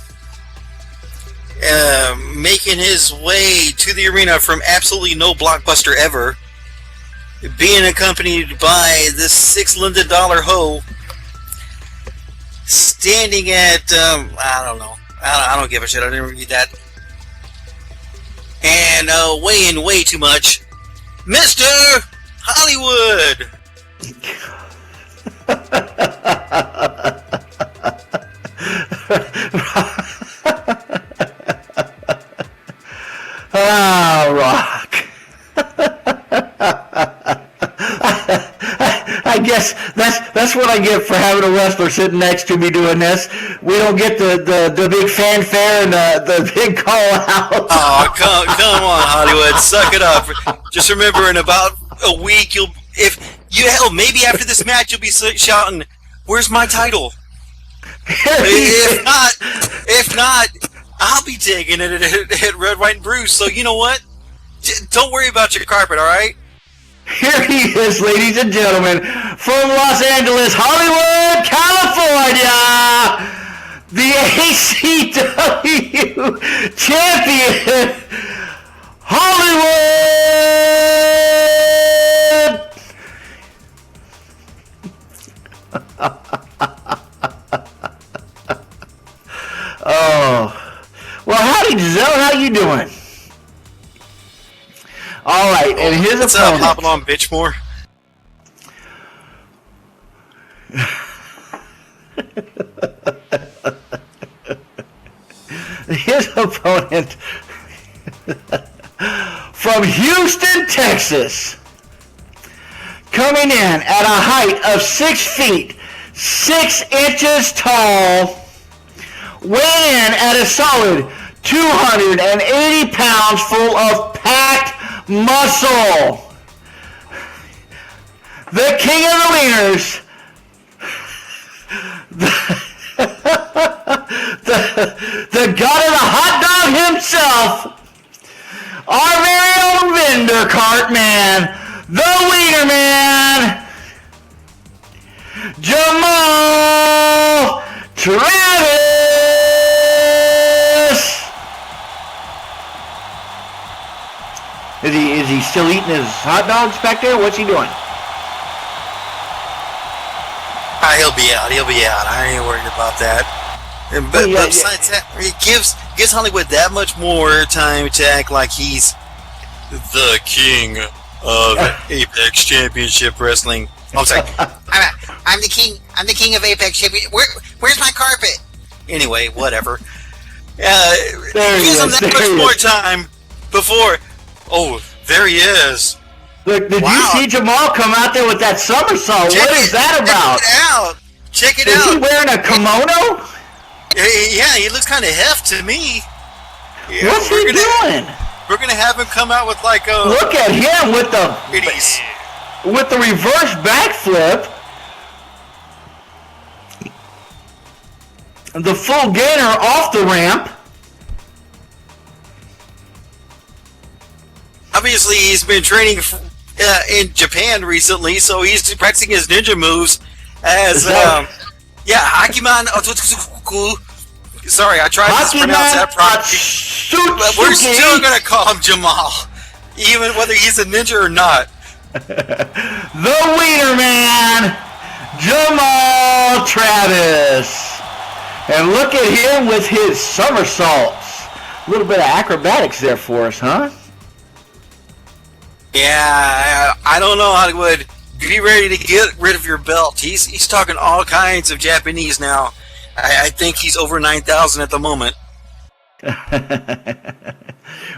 making his way to the arena from absolutely no blockbuster ever, being accompanied by this $6 Linden hoe, standing at, I don't know. I don't give a shit. I didn't read that. And weighing way too much, Mr. Hollywood. Ah, Rock. I guess that's what I get for having a wrestler sitting next to me doing this. We don't get the big fanfare and the big call out. Oh, come on, Hollywood, suck it up. Just remember, in about a week, maybe after this match, you'll be shouting, "Where's my title?" If not, I'll be taking it at Red, White, and Bruce. So you know what? Don't worry about your carpet, all right? Here he is, ladies and gentlemen, from Los Angeles, Hollywood, California, the ACW champion, Hollywood. Oh, well, howdy, Giselle. How you doing? All right, and his What's opponent. up, hopping on Bitchmore? His opponent from Houston, Texas, coming in at a height of 6 feet, 6 inches tall, weighing in at a solid 280 pounds, full of packed muscle. The king of the leaners, the god of the hot dog himself, our very own vendor cart man, the wiener man, Jamal Travis. Is he still eating his hot dogs back there? What's he doing? He'll be out. I ain't worried about that. But besides that, it gives Hollywood that much more time to act like he's the king of Apex Championship Wrestling. Oh, sorry. I'm the king. I'm the king of Apex Championship. Where's my carpet? Anyway, whatever. Gives him that much more time before. Oh, there he is. Look, did you see Jamal come out there with that somersault? What is that about? Check it out. Is he wearing a kimono? Yeah, he looks kind of heft to me. Yeah, What's he doing? We're gonna have him come out with like a. Look at him with Goodies. the reverse backflip. The full gainer off the ramp. Obviously, he's been training in Japan recently, so he's practicing his ninja moves as Hakiman. Sorry, I tried to pronounce that properly. But we're still gonna call him Jamal, even whether he's a ninja or not. The Wiener Man, Jamal Travis. And look at him with his somersaults. A little bit of acrobatics there for us, huh? Yeah, I don't know, Hollywood. Be ready to get rid of your belt. He's talking all kinds of Japanese now. I think he's over 9,000 at the moment.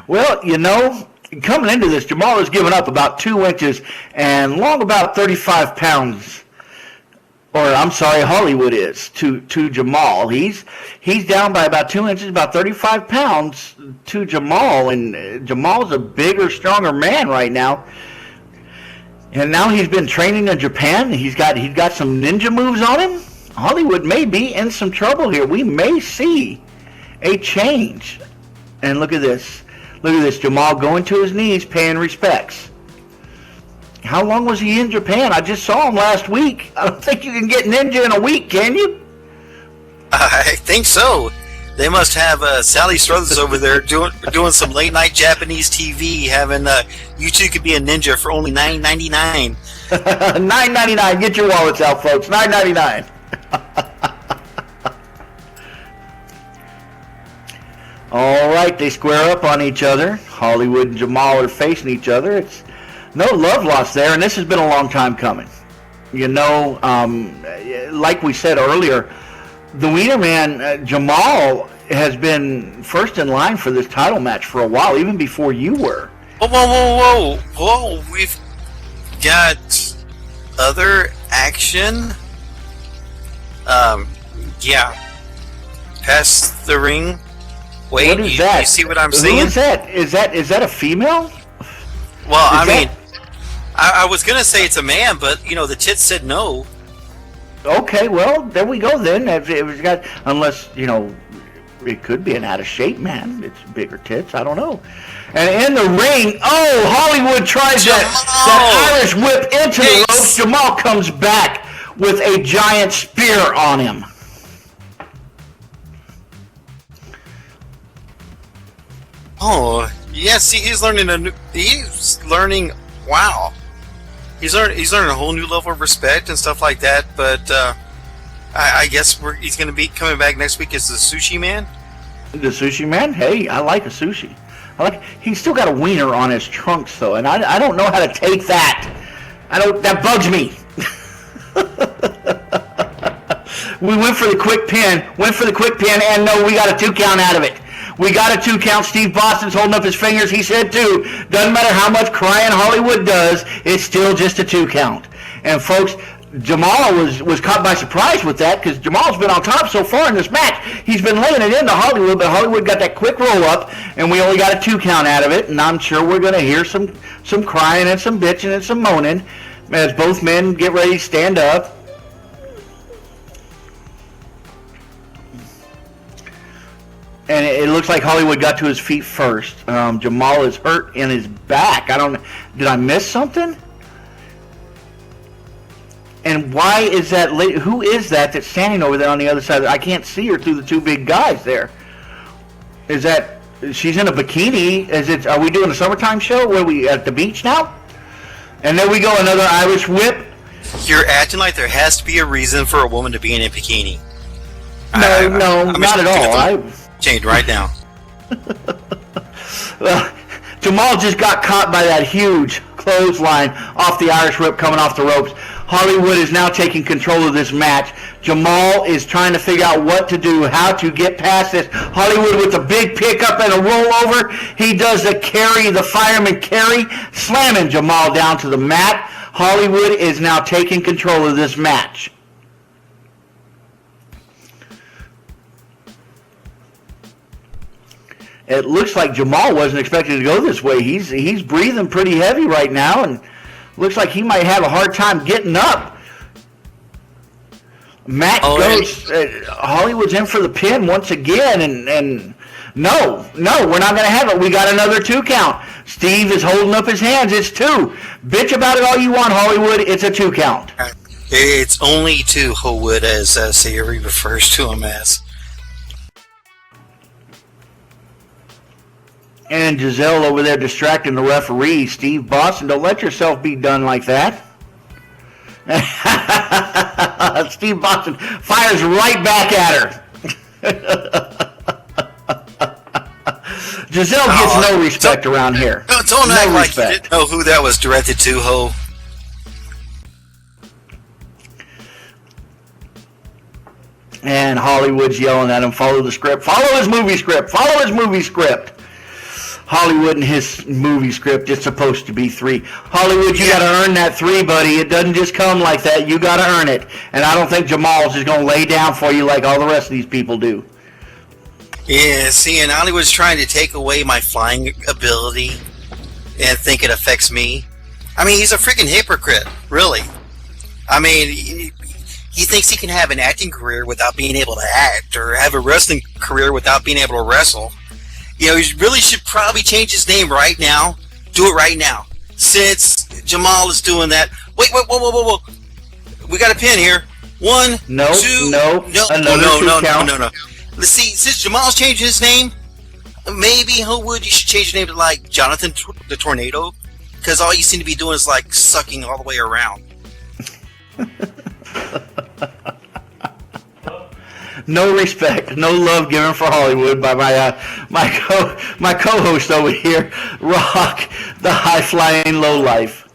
Well, you know, coming into this, Jamal has given up about 2 inches and long about 35 pounds. Or I'm sorry, Hollywood is to Jamal. He's down by about 2 inches, about 35 pounds to Jamal, and Jamal's a bigger, stronger man right now. And now he's been training in Japan. He's got some ninja moves on him. Hollywood may be in some trouble here. We may see a change. And look at this. Look at this. Jamal going to his knees, paying respects. How long was he in Japan? I just saw him last week. I don't think you can get ninja in a week, can you? I think so. They must have Sally Struthers over there doing some late night Japanese TV, having you two could be a ninja for only $9.99. $9.99. Get your wallets out, folks. $9.99. All right, they square up on each other. Hollywood and Jamal are facing each other. It's no love lost there, and this has been a long time coming. You know, like we said earlier, the Wiener Man, Jamal, has been first in line for this title match for a while, even before you were. Whoa. We've got other action. Yeah. Past the ring. Wait, what is that? You see what I'm saying? Who is that? Is that a female? Well, I was going to say it's a man, but, you know, the tits said no. Okay, well, there we go then. It was got, unless, you know, it could be an out-of-shape man. It's bigger tits. I don't know. And in the ring, Hollywood tries that Irish whip into the ropes. Jamal comes back with a giant spear on him. Oh, yeah, see, he's learning wow. He's learning a whole new level of respect and stuff like that, but I guess he's going to be coming back next week as the Sushi Man? The Sushi Man? Hey, I like a sushi. He's still got a wiener on his trunks, though, and I don't know how to take that. That bugs me. We went for the quick pin, and no, we got a 2 count out of it. We got a 2 count. Steve Boston's holding up his fingers. He said 2. Doesn't matter how much crying Hollywood does, it's still just a 2 count. And folks, Jamal was caught by surprise with that, because Jamal's been on top so far in this match. He's been laying it into Hollywood, but Hollywood got that quick roll up, and we only got a 2 count out of it. And I'm sure we're going to hear some crying and some bitching and some moaning as both men get ready to stand up. And it looks like Hollywood got to his feet first. Jamal is hurt in his back. Did I miss something? And why is that lady? Who is that's standing over there on the other side? I can't see her through the 2 big guys there. She's in a bikini? Are we doing a summertime show? Where we at the beach now? And there we go, another Irish whip. You're acting like there has to be a reason for a woman to be in a bikini. No, not at all. Change right now. Well, Jamal just got caught by that huge clothesline off the Irish whip coming off the ropes. Hollywood is now taking control of this match. Jamal is trying to figure out what to do, how to get past this. Hollywood with a big pickup and a rollover. He does the fireman carry, slamming Jamal down to the mat. Hollywood is now taking control of this match. it looks like Jamal wasn't expected to go this way. He's breathing pretty heavy right now, and looks like he might have a hard time getting up. Match goes. Hollywood's in for the pin once again, and no, we're not going to have it. We got another 2 count. Steve is holding up his hands. It's 2. Bitch about it all you want, Hollywood. It's a 2 count. It's only 2, Hollywood, as Sayuri refers to him as. And Giselle over there distracting the referee. Steve Boston, don't let yourself be done like that. Steve Boston fires right back at her. Giselle gets no respect around here. Don't act like you didn't know who that was directed to, Ho. And Hollywood's yelling at him, follow the script. Follow his movie script. Follow his movie script. Hollywood and his movie script is supposed to be 3. Hollywood, you got to earn that 3, buddy. It doesn't just come like that. You got to earn it. And I don't think Jamal's is going to lay down for you like all the rest of these people do. Yeah, see, and Hollywood's trying to take away my flying ability and think it affects me. I mean, he's a freaking hypocrite, really. I mean, he thinks he can have an acting career without being able to act, or have a wrestling career without being able to wrestle. You know, he really should probably change his name right now. Do it right now. Since Jamal is doing that. Wait, whoa. We got a pin here. 1, 2, no. Let's see, since Jamal's changed his name, maybe Homewood, you should change your name to, like, Jonathan the Tornado. Because all you seem to be doing is, like, sucking all the way around. No respect, no love given for Hollywood by my co-host over here, Rock, the high-flying lowlife.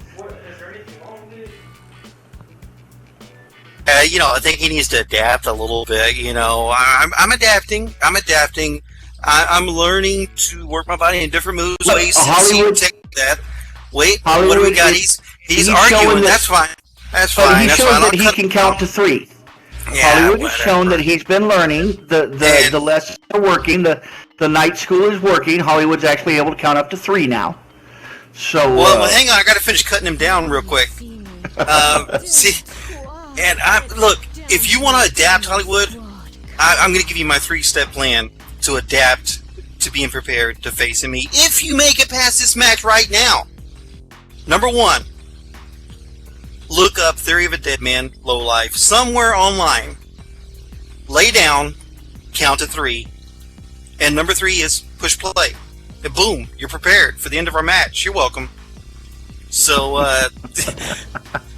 You know, I think he needs to adapt a little bit. You know, I'm adapting. I'm learning to work my body in different moves, ways. Hollywood, take that. Wait, Hollywood, what do we got? He's arguing. That's fine. That's fine. He's shown that he can count to 3. Yeah, Hollywood has shown that he's been learning. The lessons are working. The night school is working. Hollywood's actually able to count up to 3 now. So well, hang on. I got to finish cutting him down real quick. See, and look. If you want to adapt, Hollywood, I'm going to give you my 3-step plan to adapt to being prepared to facing me. If you make it past this match right now, number 1. Look up Theory of a Dead Man, Low Life, somewhere online. Lay down, count to 3, and number 3 is push play. And boom, you're prepared for the end of our match. You're welcome. So,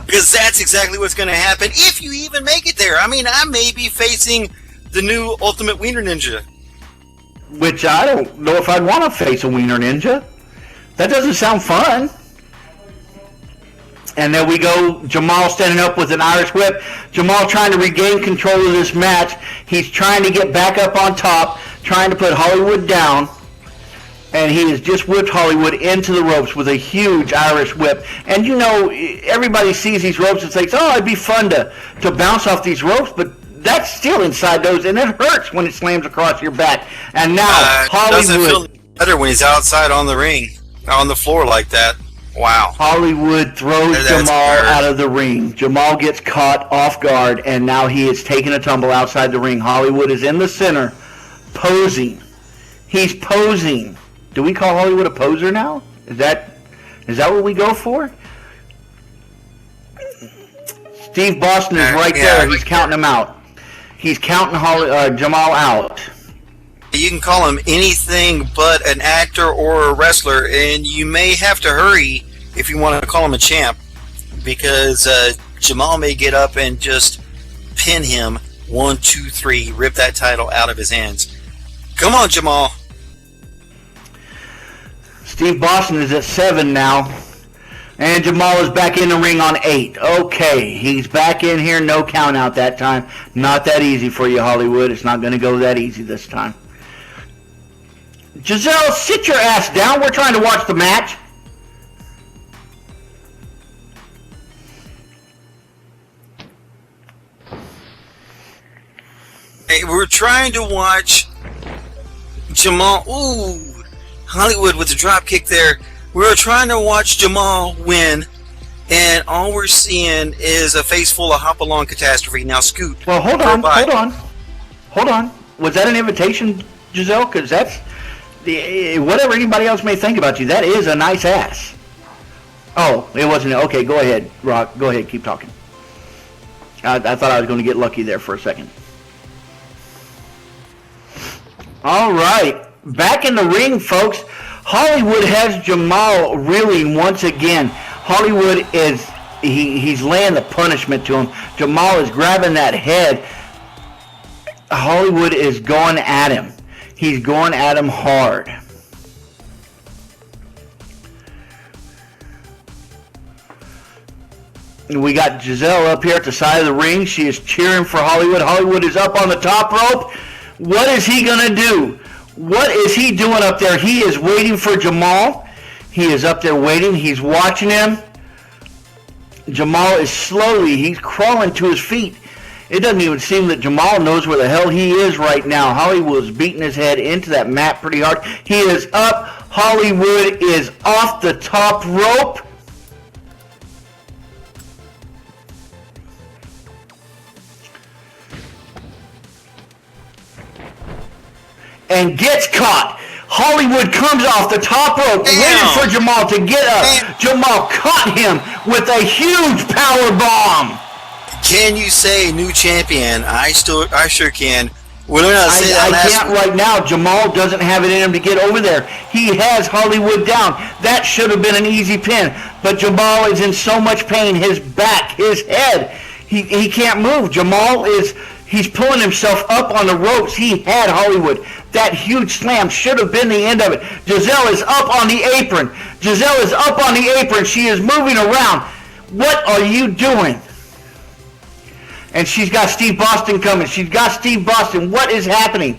because that's exactly what's going to happen if you even make it there. I mean, I may be facing the new Ultimate Wiener Ninja. Which I don't know if I'd want to face a Wiener Ninja. That doesn't sound fun. And there we go, Jamal standing up with an Irish whip. Jamal trying to regain control of this match. He's trying to get back up on top, trying to put Hollywood down. And he has just whipped Hollywood into the ropes with a huge Irish whip. And you know, everybody sees these ropes and thinks, oh, it'd be fun to bounce off these ropes, but that's still inside those, and it hurts when it slams across your back. And now, Hollywood... Doesn't feel better when he's outside on the ring, on the floor like that. Wow. Hollywood throws Jamal out of the ring. Jamal gets caught off guard, and now he is taking a tumble outside the ring. Hollywood is in the center, posing. He's posing. Do we call Hollywood a poser now? Is that what we go for? Steve Boston is right there. He's counting him out. He's counting Jamal out. You can call him anything but an actor or a wrestler, and you may have to hurry if you want to call him a champ, because Jamal may get up and just pin him 1, 2, 3, rip that title out of his hands. Come on, Jamal. Steve Boston is at 7 now, and Jamal is back in the ring on 8. Okay, he's back in here, no count out that time. Not that easy for you, Hollywood. It's not going to go that easy this time. Giselle, sit your ass down. We're trying to watch the match. Hey, we're trying to watch Jamal. Ooh, Hollywood with the drop kick there. We were trying to watch Jamal win, and all we're seeing is a face full of hop-along catastrophe. Now, Scoot. Well, hold on. Was that an invitation, Giselle? Because that's whatever anybody else may think about you. That is a nice ass. Oh, it wasn't. Okay, go ahead, Rock. Go ahead, keep talking. I thought I was going to get lucky there for a second. All right, back in the ring, folks. Hollywood has Jamal reeling once again. Hollywood is he's laying the punishment to him. Jamal is grabbing that head. Hollywood is going at him. He's going at him hard. We got Giselle up here at the side of the ring. She is cheering for Hollywood. Hollywood is up on the top rope. What is he going to do? What is he doing up there? He is waiting for Jamal. He is up there waiting. He's watching him. Jamal is he's crawling to his feet. It doesn't even seem that Jamal knows where the hell he is right now. Hollywood is beating his head into that mat pretty hard. He is up. Hollywood is off the top rope. And gets caught. Hollywood comes off the top rope, waiting for Jamal to get up. Jamal caught him with a huge power bomb. Can you say new champion? I sure can. I can't right now. Jamal doesn't have it in him to get over there. He has Hollywood down. That should have been an easy pin. But Jamal is in so much pain. His back, his head, he can't move. He's pulling himself up on the ropes. He had Hollywood. That huge slam should have been the end of it. Giselle is up on the apron. She is moving around. What are you doing? And she's got Steve Boston coming. What is happening?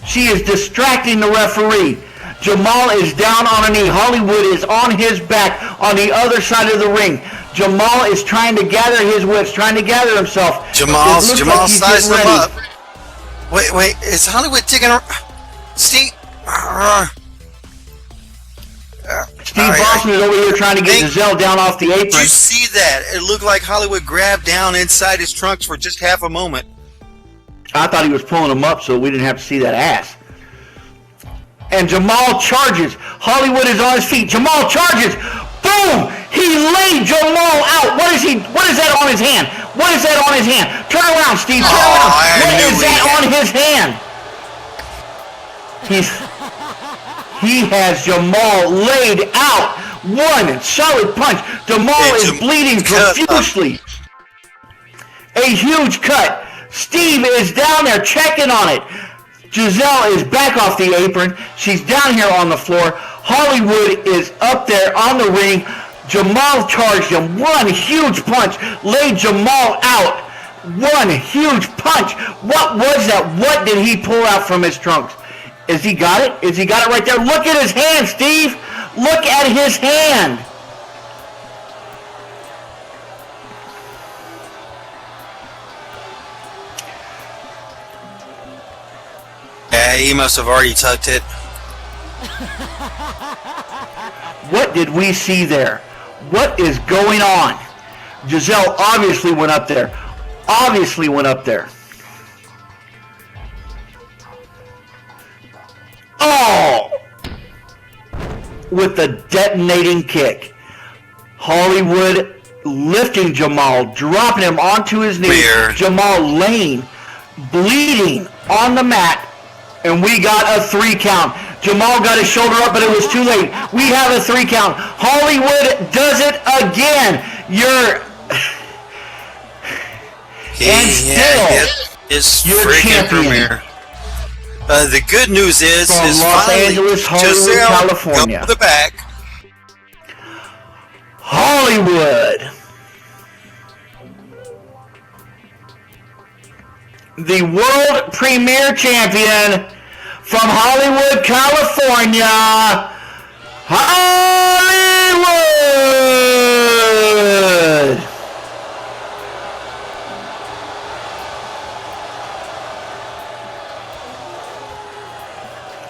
She is distracting the referee. Jamal is down on a knee. Hollywood is on his back on the other side of the ring. Jamal is trying to gather his wits, trying to gather himself. Jamal sized him up. Wait, is Hollywood taking her? Steve Boston is over here trying to get Giselle down off the apron. Did you see that? It looked like Hollywood grabbed down inside his trunks for just half a moment. I thought he was pulling him up so we didn't have to see that ass. And Jamal charges. Hollywood is on his feet. Jamal charges. Boom! He laid Jamal out. What is that on his hand? Turn around, Steve. Turn around. What is that on his hand? He has Jamal laid out. One solid punch. Jamal is bleeding profusely. A huge cut. Steve is down there checking on it. Giselle is back off the apron. She's down here on the floor. Hollywood is up there on the ring. Jamal charged him. One huge punch. Laid Jamal out. One huge punch. What was that? What did he pull out from his trunks? Has he got it? Has he got it right there? Look at his hand, Steve. Look at his hand. Yeah, he must have already tucked it. What did we see there? What is going on? Giselle obviously went up there. Oh! With the detonating kick. Hollywood lifting Jamal, dropping him onto his knees. Weird. Jamal laying, bleeding on the mat. And we got a 3 count. Jamal got his shoulder up, but it was too late. We have a 3 count. Hollywood does it again. You're champion. The good news is Los Angeles, Hollywood, California. Go to the back. Hollywood. The world premier champion from Hollywood, California, Hollywood.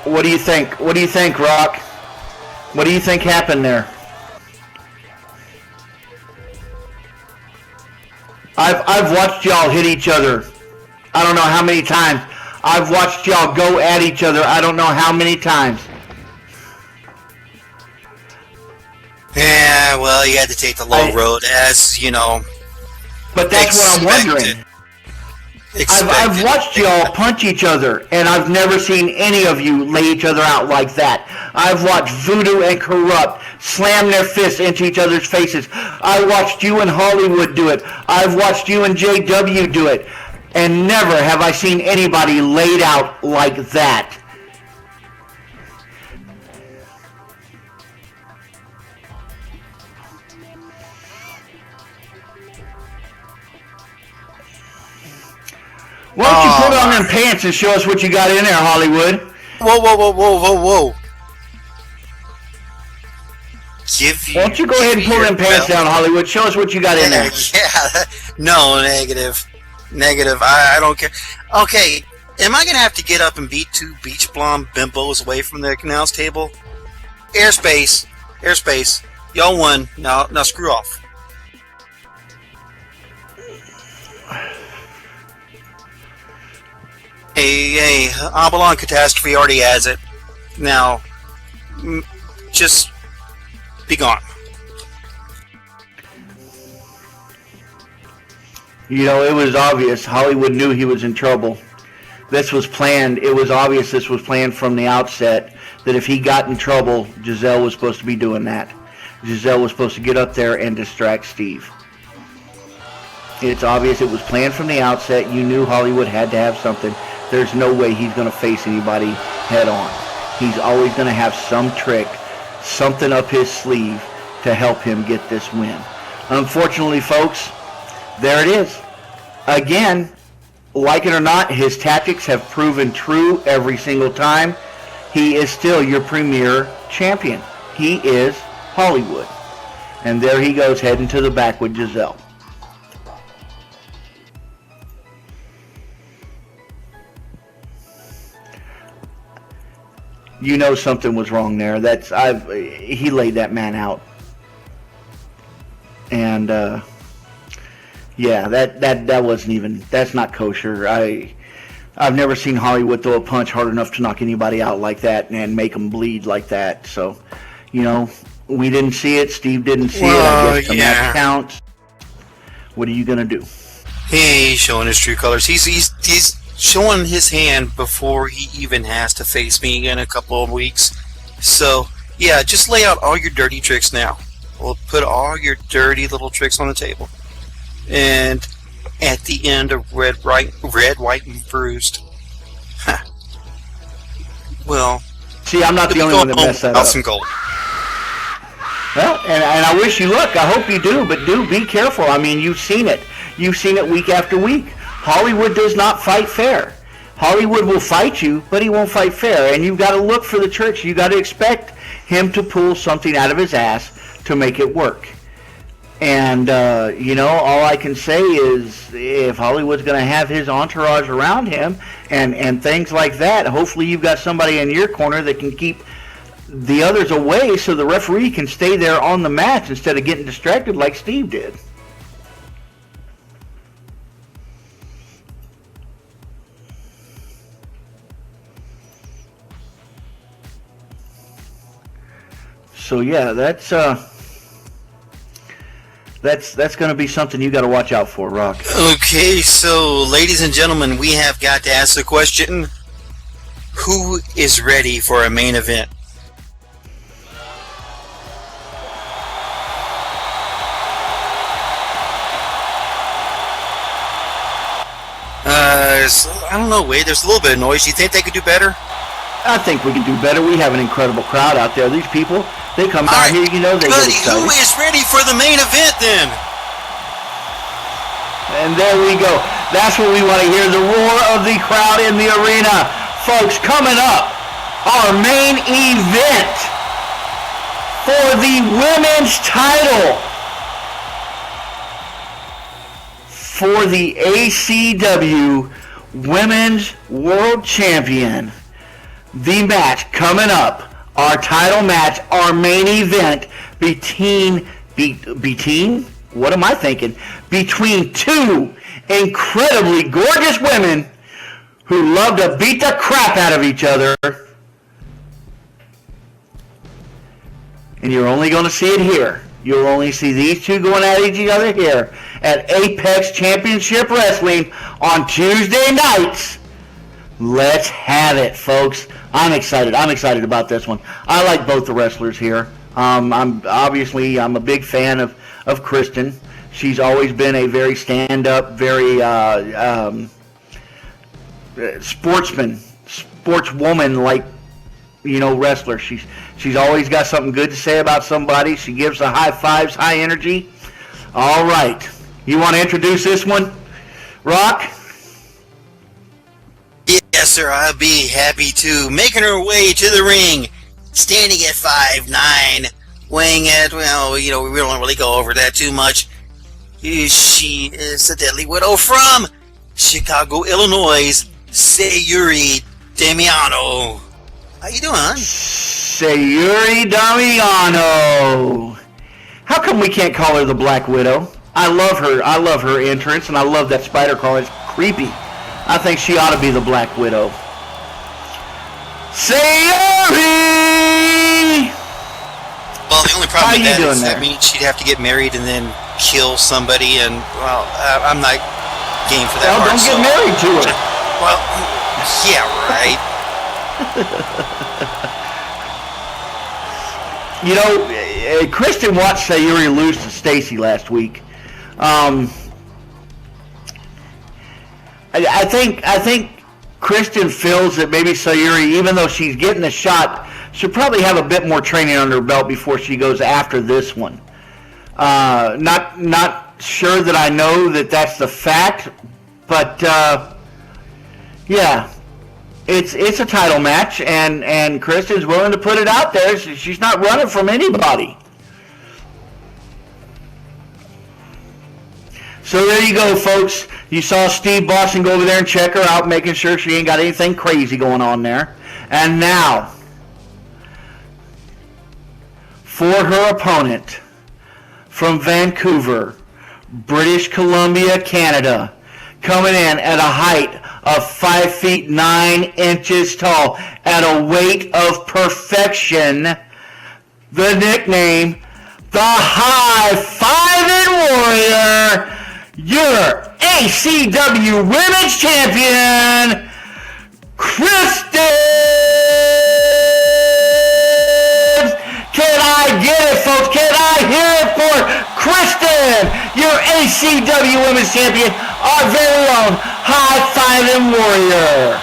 What do you think? What do you think, Rock? What do you think happened there? I've watched y'all hit each other. I don't know how many times. I've watched y'all go at each other. I don't know how many times. Yeah, well, you had to take the low road, as you know. But that's what I'm wondering. I've watched y'all punch each other, and I've never seen any of you lay each other out like that. I've watched Voodoo and Corrupt slam their fists into each other's faces. I watched you and Hollywood do it. I've watched you and JW do it. And never have I seen anybody laid out like that. Why don't you put on them pants and show us what you got in there, Hollywood? Whoa. Why don't you go ahead and pull them pants down, Hollywood? Show us what you got in there. Yeah, no, negative. I don't care. Okay, am I going to have to get up and beat two beach blonde bimbos away from the canals table? Airspace. Y'all won. Now screw off. Hey, Abalon Catastrophe already has it. Now, just be gone. You know, it was obvious. Hollywood knew he was in trouble. This was planned. It was obvious this was planned from the outset, that if he got in trouble, Giselle was supposed to be doing that. Giselle was supposed to get up there and distract Steve. It's obvious it was planned from the outset. You knew Hollywood had to have something. There's no way he's going to face anybody head on. He's always going to have some trick, something up his sleeve to help him get this win. Unfortunately, folks, there it is. Again, like it or not, his tactics have proven true every single time. He is still your premier champion. He is Hollywood. And there he goes, heading to the back with Giselle. You know something was wrong there. He laid that man out. And yeah, that wasn't even, that's not kosher. I've never seen Hollywood throw a punch hard enough to knock anybody out like that and make them bleed like that. So, you know, we didn't see it. Steve didn't see it. I guess the match counts. What are you gonna do? He's showing his true colors. He's showing his hand before he even has to face me in a couple of weeks. So, yeah, just lay out all your dirty tricks now. We'll put all your dirty little tricks on the table. And at the end of red, white, and bruised. Huh. Well, see, I'm not the only one that messed that up. Some gold. Well, and I wish you luck. I hope you do, but do be careful. I mean, you've seen it. You've seen it week after week. Hollywood does not fight fair. Hollywood will fight you, but he won't fight fair. And you've got to look for the tricks. You've got to expect him to pull something out of his ass to make it work. And, you know, all I can say is if Hollywood's going to have his entourage around him and things like that, hopefully you've got somebody in your corner that can keep the others away so the referee can stay there on the match instead of getting distracted like Steve did. So yeah, that's going to be something you got to watch out for, Rock. Okay, so ladies and gentlemen, we have got to ask the question: who is ready for a main event? I don't know, Wade. There's a little bit of noise. Do you think they could do better? I think we can do better. We have an incredible crowd out there. These people, they come out here, you know, they get excited. Who is ready for the main event then? And there we go. That's what we want to hear, the roar of the crowd in the arena. Folks, coming up, our main event for the women's title. For the ACW Women's World Champion, the match coming up, our title match, our main event between what am I thinking? Between two incredibly gorgeous women who love to beat the crap out of each other. And you're only going to see it here. You'll only see these two going at each other here at Apex Championship Wrestling on Tuesday nights. Let's have it, folks. I'm excited. I'm excited about this one. I like both the wrestlers here. I'm a big fan of Kristen. She's always been a very stand-up, very sportswoman like, wrestler. She's always got something good to say about somebody. She gives the high fives, high energy. All right. You want to introduce this one, Rock? Yes, sir. I'll be happy to. Making her way to the ring, standing at 5'9", weighing at, we don't really go over that too much. She is the Deadly Widow from Chicago, Illinois, Sayuri Damiano. How you doing, hon? Sayuri Damiano. How come we can't call her the Black Widow? I love her. I love her entrance, and I love that spider crawl. It's creepy. I think she ought to be the Black Widow. Sayuri! Well, the only problem with that is there? that means she'd have to get married and then kill somebody, and, well, I'm not game for that. Well, don't get married to her. Well, yeah, right. Kristen watched Sayuri lose to Stacy last week. I think Kristen feels that maybe Sayuri, even though she's getting the shot, she'll probably have a bit more training under her belt before she goes after this one. Not sure that I know that that's the fact, but yeah, it's a title match, and Kristen's willing to put it out there. She's not running from anybody. So there you go, folks. You saw Steve Boston go over there and check her out, making sure she ain't got anything crazy going on there. And now, for her opponent from Vancouver, British Columbia, Canada, coming in at a height of 5 feet 9 inches tall, at a weight of perfection, the nickname, the High-Fiving Warrior, your ACW Women's Champion, Kristen! Can I get it, folks? Can I hear it for Kristen, your ACW Women's Champion, our very own High-Fiving Warrior?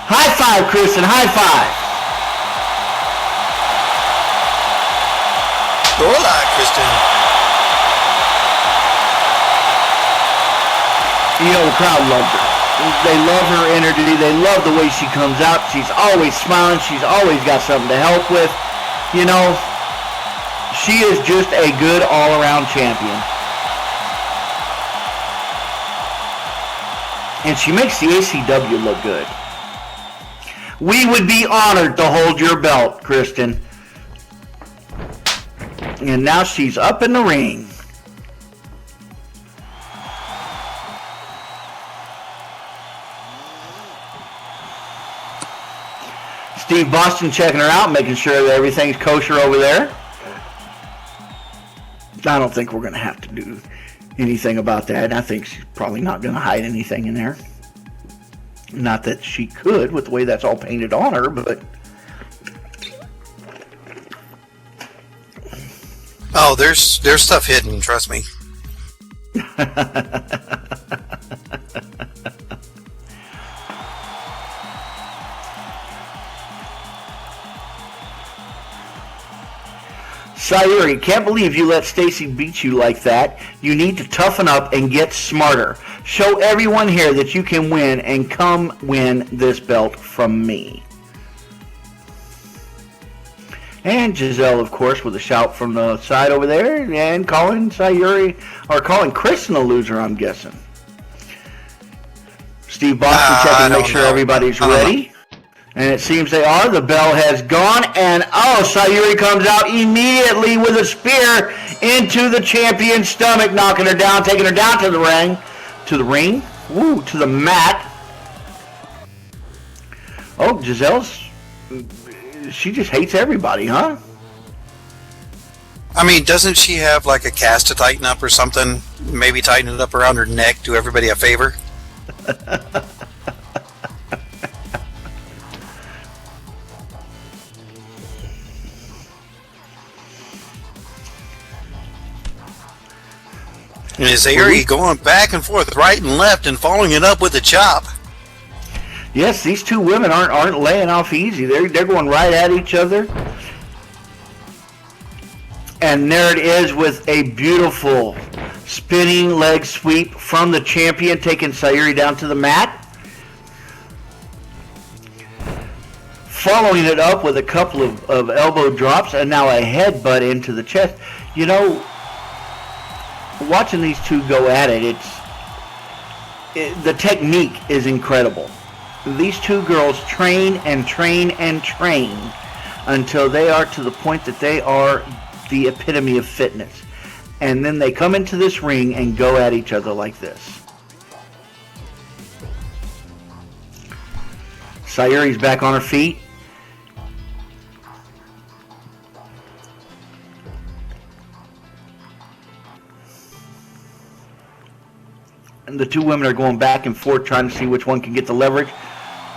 High five, Kristen, high five. Hola, Kristen. The crowd loved her. They love her energy. They love the way she comes out. She's always smiling. She's always got something to help with. She is just a good all-around champion. And she makes the ACW look good. We would be honored to hold your belt, Kristen. And now she's up in the ring. Steve Boston checking her out, making sure that everything's kosher over there. I don't think we're going to have to do anything about that. I think she's probably not going to hide anything in there. Not that she could with the way that's all painted on her, but... Oh, there's stuff hidden, trust me. Sayuri, can't believe you let Stacy beat you like that. You need to toughen up and get smarter. Show everyone here that you can win and come win this belt from me. And Giselle, of course, with a shout from the side over there, and calling Sayuri, or calling Kristen a loser, I'm guessing. Steve Boston checking to make sure everybody's ready. And it seems they are. The bell has gone. And, Sayuri comes out immediately with a spear into the champion's stomach, knocking her down, taking her down to the ring. To the ring? Woo, to the mat. Oh, Giselle's... She just hates everybody, huh? I mean, doesn't she have like a cast to tighten up or something? Maybe tighten it up around her neck, do everybody a favor? And Sayuri going back and forth, right and left, and following it up with a chop. Yes, these two women aren't laying off easy. They're going right at each other. And there it is with a beautiful spinning leg sweep from the champion, taking Sayuri down to the mat. Following it up with a couple of elbow drops and now a headbutt into the chest. You know, watching these two go at it, the technique is incredible. These two girls train and train and train until they are to the point that they are the epitome of fitness. And then they come into this ring and go at each other like this. Sayuri's back on her feet. And the two women are going back and forth trying to see which one can get the leverage.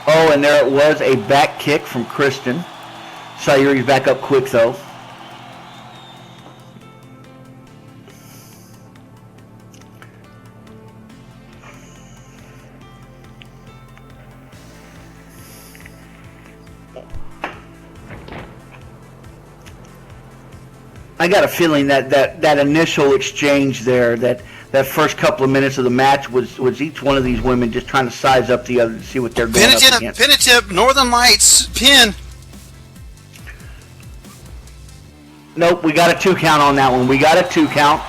Oh, and there it was, a back kick from Kristen. Sayuri's back up quick, though. I got a feeling that initial exchange there, that first couple of minutes of the match was each one of these women just trying to size up the other to see what they're going up against. Penitent, Northern Lights, pin. Nope, we got a 2 count on that one. We got a 2 count.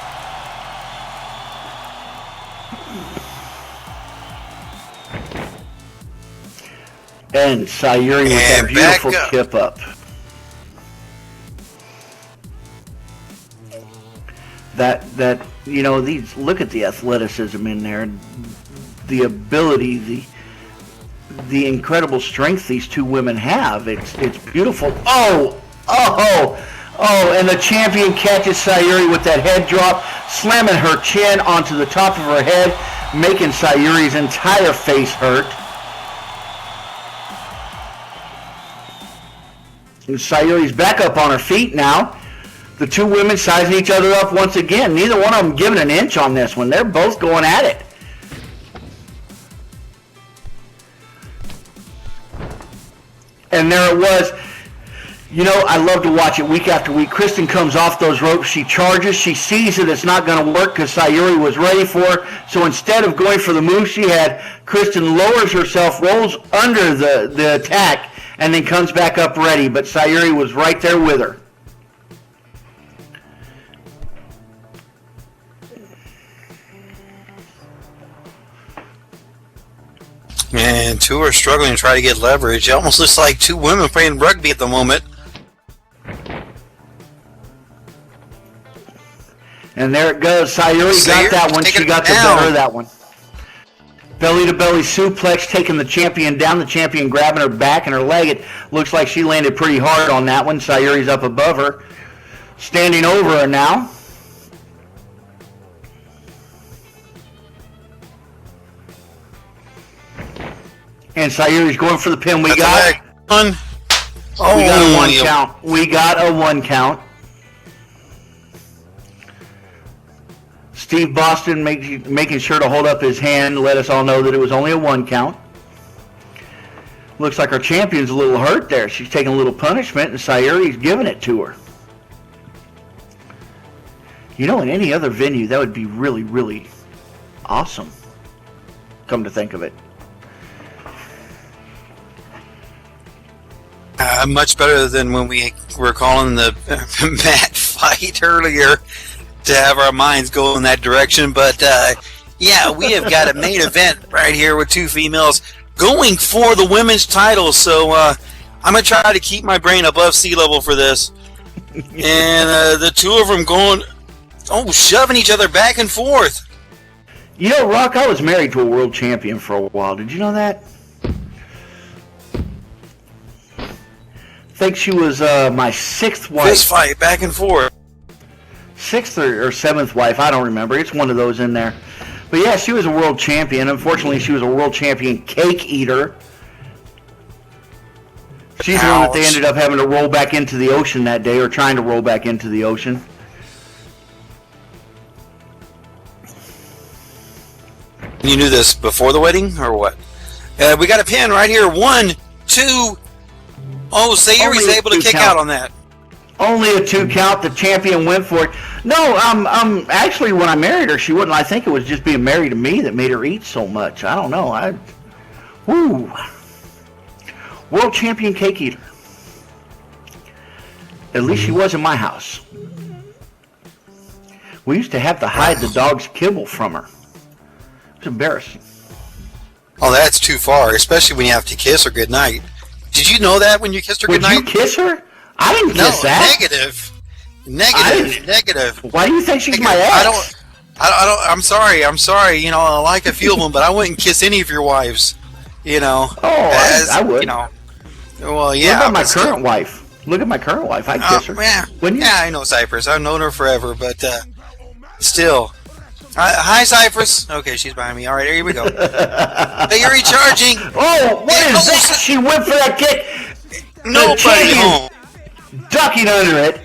And Sayuri with that beautiful tip up. That you know, these, look at the athleticism in there, the ability, the incredible strength these two women have. It's beautiful. And the champion catches Sayuri with that head drop, slamming her chin onto the top of her head, making Sayuri's entire face hurt. And Sayuri's back up on her feet now. The two women sizing each other up once again. Neither one of them giving an inch on this one. They're both going at it. And there it was. You know, I love to watch it week after week. Kristen comes off those ropes. She charges. She sees that it's not going to work because Sayuri was ready for her. So instead of going for the move she had, Kristen lowers herself, rolls under the attack, and then comes back up ready. But Sayuri was right there with her. And two are struggling to try to get leverage. It almost looks like two women playing rugby at the moment. And there it goes. Sayuri got that one. She got the better of that one. Belly-to-belly suplex, taking the champion down. The champion grabbing her back and her leg. It looks like she landed pretty hard on that one. Sayuri's up above her. Standing over her now. And Sayuri's going for the pin. We got one. We got a 1 count. We got a 1 count. Steve Boston making sure to hold up his hand to let us all know that it was only a 1 count. Looks like our champion's a little hurt there. She's taking a little punishment, and Sayuri's giving it to her. You know, in any other venue, that would be really, really awesome. Come to think of it. Much better than when we were calling the mat fight earlier to have our minds go in that direction. But Yeah, we have got a main event right here with two females going for the women's title. So I'm going to try to keep my brain above sea level for this. And the two of them going, shoving each other back and forth. You know, Rock, I was married to a world champion for a while. Did you know that? I think she was my sixth wife. Fist fight back and forth. Sixth or seventh wife, I don't remember. It's one of those in there. But yeah, she was a world champion. Unfortunately, she was a world champion cake eater. She's the one that they ended up having to roll back into the ocean that day, or trying to roll back into the ocean. You knew this before the wedding, or what? We got a pin right here. 1, 2. Oh, Sayuri's able to kick out on that. Only a 2 count. The champion went for it. No, actually, when I married her, she wouldn't. I think it was just being married to me that made her eat so much. I don't know. World champion cake eater. At least she was in my house. We used to have to hide the dog's kibble from her. It was embarrassing. Oh, that's too far, especially when you have to kiss her goodnight. Did you know that when you kissed her goodnight? Would you kiss her? I didn't kiss that. Negative. Why do you think she's my ex? I don't. I'm sorry. You know, I like a few of them, but I wouldn't kiss any of your wives. You know. Oh, I would. You know. Well, yeah. Look at my current wife. I'd kiss her. Yeah. Wouldn't you? Yeah, I know Cypress. I've known her forever, but still. Hi, Cypress. Okay, she's behind me. All right, here we go. Sayuri charging. Oh, what is that? She went for that kick. Nobody home. Ducking under it.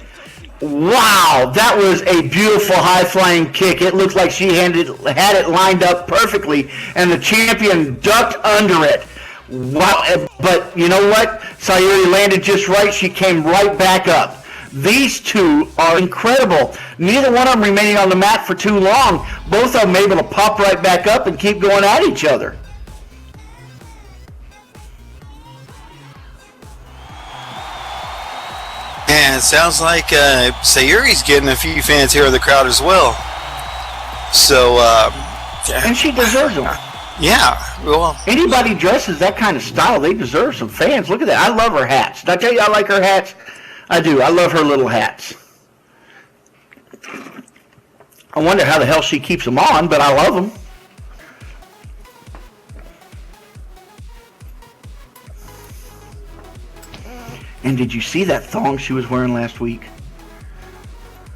Wow, that was a beautiful high-flying kick. It looked like she had it lined up perfectly, and the champion ducked under it. Wow, but you know what? Sayuri landed just right. She came right back up. These two are incredible. Neither one of them remaining on the mat for too long. Both of them able to pop right back up and keep going at each other. And it sounds like Sayuri's getting a few fans here in the crowd as well. So, and she deserves them. Yeah. Well, anybody dresses that kind of style, they deserve some fans. Look at that. I love her hats. Did I tell you I like her hats? I do. I love her little hats. I wonder how the hell she keeps them on, but I love them. And did you see that thong she was wearing last week?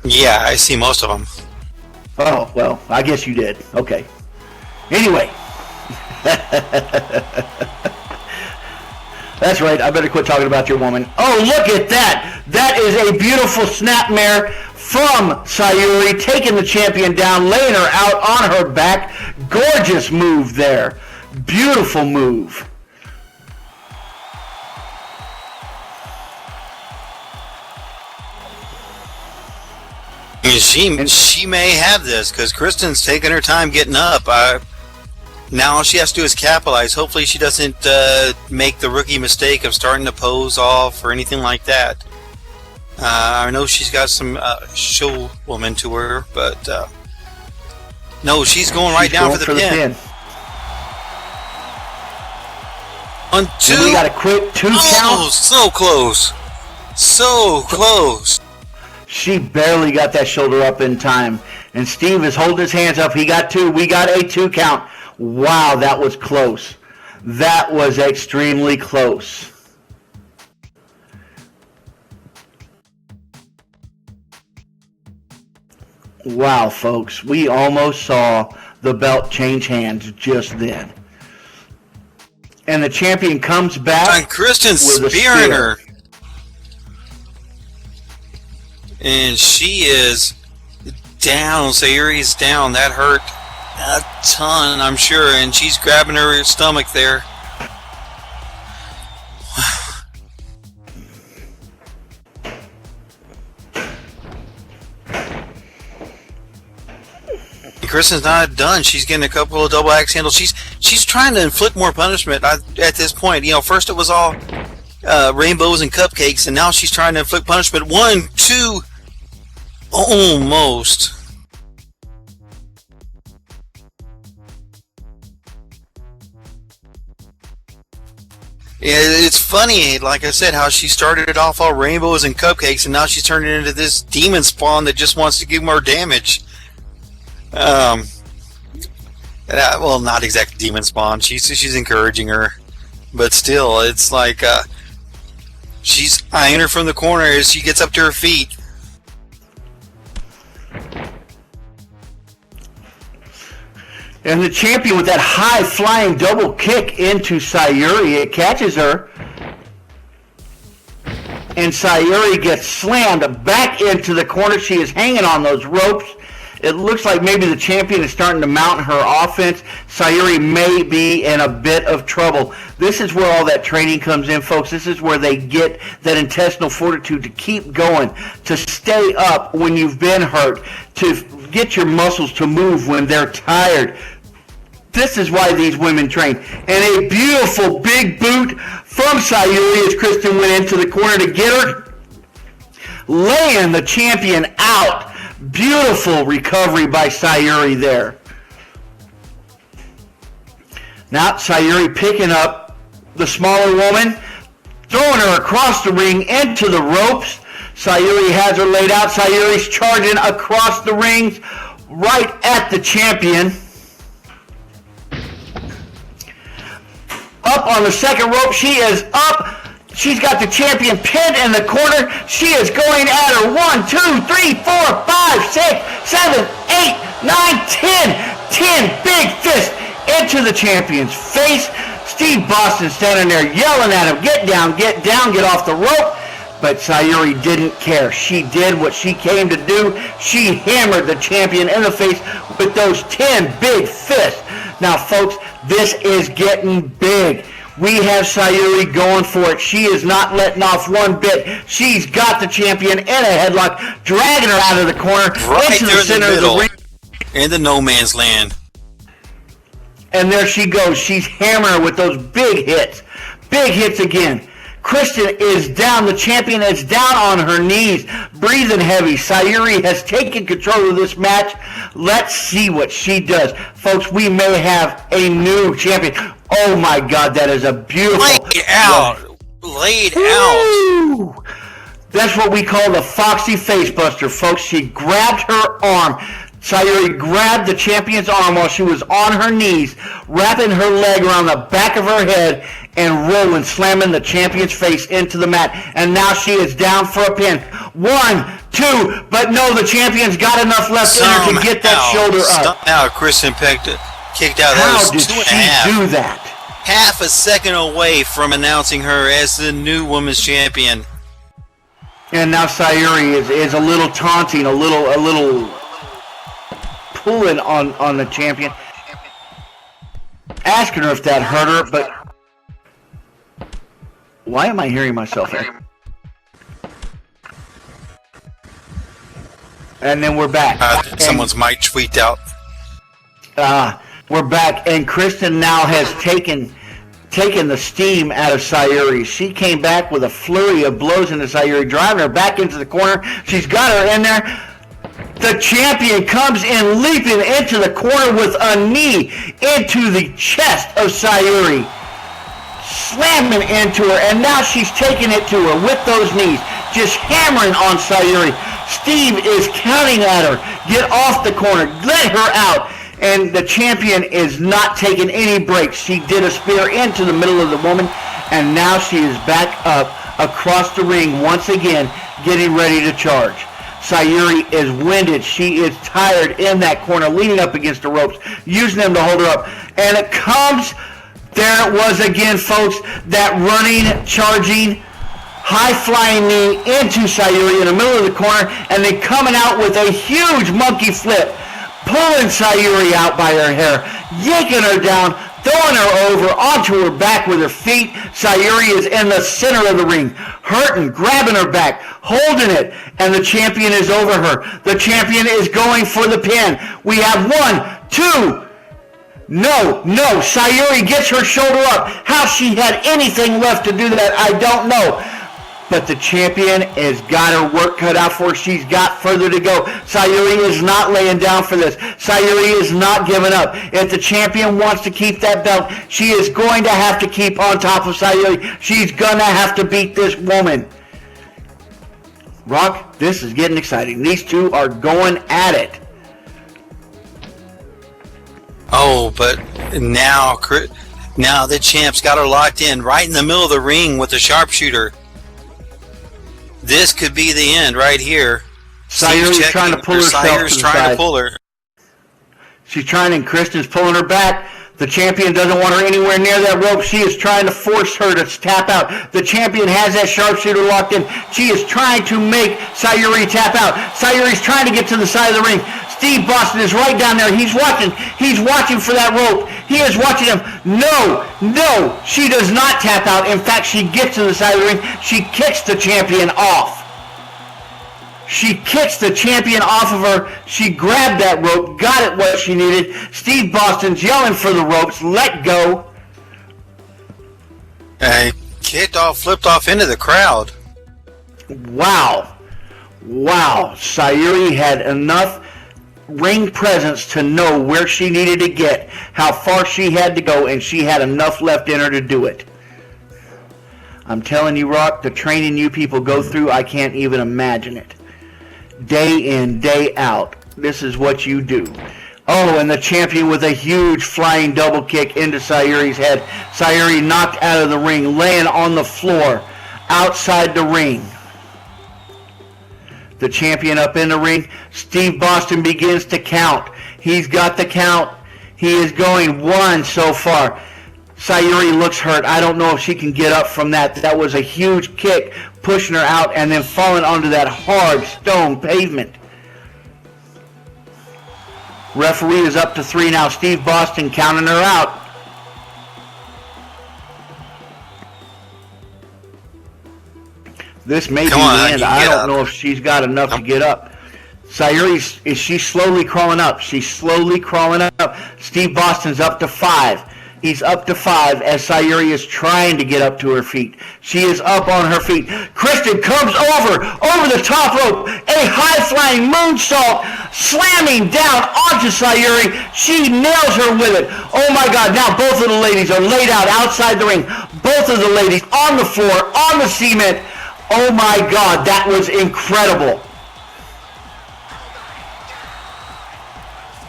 Yeah, I see most of them. Oh, well, I guess you did. Okay. Anyway. That's right. I better quit talking about your woman. Oh, look at that. That is a beautiful snapmare from Sayuri, taking the champion down, laying her out on her back. Gorgeous move there. Beautiful move. She may have this because Kristen's taking her time getting up. Now all she has to do is capitalize. Hopefully she doesn't make the rookie mistake of starting to pose off or anything like that. I know she's got some show woman to her, but no, she's going right down for the pin. 1, 2. And we got a quick 2 count. So close. So close. She barely got that shoulder up in time. And Steve is holding his hands up. He got 2. We got a 2 count. Wow, that was close. That was extremely close. Wow, folks. We almost saw the belt change hands just then. And the champion comes back. And Kristen's spearing her. And she is down. Sayuri's down. That hurt a ton, I'm sure. And she's grabbing her stomach there. Kristen's not done. She's getting a couple of double axe handles. She's trying to inflict more punishment at this point. You know, first it was all rainbows and cupcakes, and now she's trying to inflict punishment. 1, 2, almost. It's funny, like I said, how she started off all rainbows and cupcakes, and now she's turning into this demon spawn that just wants to give more damage. Well, not exactly demon spawn. She's encouraging her, but still, it's like she's eyeing her from the corner as she gets up to her feet. And the champion with that high-flying double kick into Sayuri. It catches her. And Sayuri gets slammed back into the corner. She is hanging on those ropes. It looks like maybe the champion is starting to mount her offense. Sayuri may be in a bit of trouble. This is where all that training comes in, folks. This is where they get that intestinal fortitude to keep going, to stay up when you've been hurt, to get your muscles to move when they're tired. This is why these women train. And a beautiful big boot from Sayuri as Kristen went into the corner to get her, laying the champion out. Beautiful recovery by Sayuri there. Now Sayuri picking up the smaller woman, throwing her across the ring into the ropes. Sayuri has her laid out. Sayuri's charging across the rings right at the champion. Up on the second rope, she is up. She's got the champion pinned in the corner. She is going at her. 1, 2, 3, 4, 5, 6, 7, 8, 9, 10. 10 big fists into the champion's face. Steve Boston standing there yelling at him, get down, get off the rope. But Sayuri didn't care. She did what she came to do. She hammered the champion in the face with those 10 big fists. Now, folks, this is getting big. We have Sayuri going for it. She is not letting off one bit. She's got the champion in a headlock, dragging her out of the corner right into the center of the ring. In the no man's land. And there she goes. She's hammering with those big hits. Big hits again. Kristen is down. The champion is down on her knees, breathing heavy. Sayuri has taken control of this match. Let's see what she does. Folks, we may have a new champion. Oh my God, that is a beautiful... Laid out. That's what we call the Foxy Facebuster, folks. She grabbed her arm. Sayuri grabbed the champion's arm while she was on her knees, wrapping her leg around the back of her head and rolling, slamming the champion's face into the mat. And now she is down for a pin. 1, 2, but no, the champion's got enough left in her to get that shoulder up. Now Kristen kicked out. How did she do that? Half a second away from announcing her as the new women's champion. And now Sayuri is a little taunting, a little pulling on the champion, asking her if that hurt her, but why am I hearing myself here? And then we're back. Someone's mic tweaked out. We're back, and Kristen now has taken the steam out of Sayuri. She came back with a flurry of blows into Sayuri, driving her back into the corner. She's got her in there. The champion comes in, leaping into the corner with a knee into the chest of Sayuri, slamming into her, and now she's taking it to her with those knees, just hammering on Sayuri. Steve is counting at her. Get off the corner. Let her out. And the champion is not taking any breaks. She did a spear into the middle of the woman, and now she is back up across the ring once again, getting ready to charge. Sayuri is winded. She is tired in that corner, leaning up against the ropes, using them to hold her up. And it comes, there it was again, folks, that running, charging, high-flying knee into Sayuri in the middle of the corner, and then coming out with a huge monkey flip, pulling Sayuri out by her hair, yanking her down, throwing her over onto her back with her feet. Sayuri is in the center of the ring, hurting, grabbing her back, holding it, and the champion is over her. The champion is going for the pin. We have 1, 2. No. Sayuri gets her shoulder up. How she had anything left to do that, I don't know. But the champion has got her work cut out for her. She's got further to go. Sayuri is not laying down for this. Sayuri is not giving up. If the champion wants to keep that belt, she is going to have to keep on top of Sayuri. She's going to have to beat this woman. Rock, this is getting exciting. These two are going at it. Oh, but now the champ's got her locked in right in the middle of the ring with the sharpshooter. This could be the end right here. Sayuri's trying to pull herself to the side. To pull her. She's trying, and Kristen's pulling her back. The champion doesn't want her anywhere near that rope. She is trying to force her to tap out. The champion has that sharpshooter locked in. She is trying to make Sayuri tap out. Sayuri's trying to get to the side of the ring. Steve Boston is right down there. He's watching. He's watching for that rope. He is watching him. No, she does not tap out. In fact, she gets to the side of the ring. She kicks the champion off. She kicks the champion off of her. She grabbed that rope, got it what she needed. Steve Boston's yelling for the ropes. Let go. And flipped off into the crowd. Wow. Sayuri had enough ring presence to know where she needed to get, how far she had to go, and she had enough left in her to do it. I'm telling you, Rock, the training you people go through, I can't even imagine it. Day in, day out, this is what you do. Oh, and the champion with a huge flying double kick into Sayuri's head. Sayuri knocked out of the ring, laying on the floor outside the ring. The champion up in the ring. Steve Boston begins to count. He's got the count. He is going 1 so far. Sayuri looks hurt. I don't know if she can get up from that. That was a huge kick, pushing her out and then falling onto that hard stone pavement. Referee is up to 3 now. Steve Boston counting her out. This may be the end. I don't know if she's got enough to get up. Sayuri, she's slowly crawling up. She's slowly crawling up. Steve Boston's up to 5. He's up to 5 as Sayuri is trying to get up to her feet. She is up on her feet. Kristen comes over the top rope. A high-flying moonsault slamming down onto Sayuri. She nails her with it. Oh my God, now both of the ladies are laid out outside the ring. Both of the ladies on the floor, on the cement. Oh my God, that was incredible.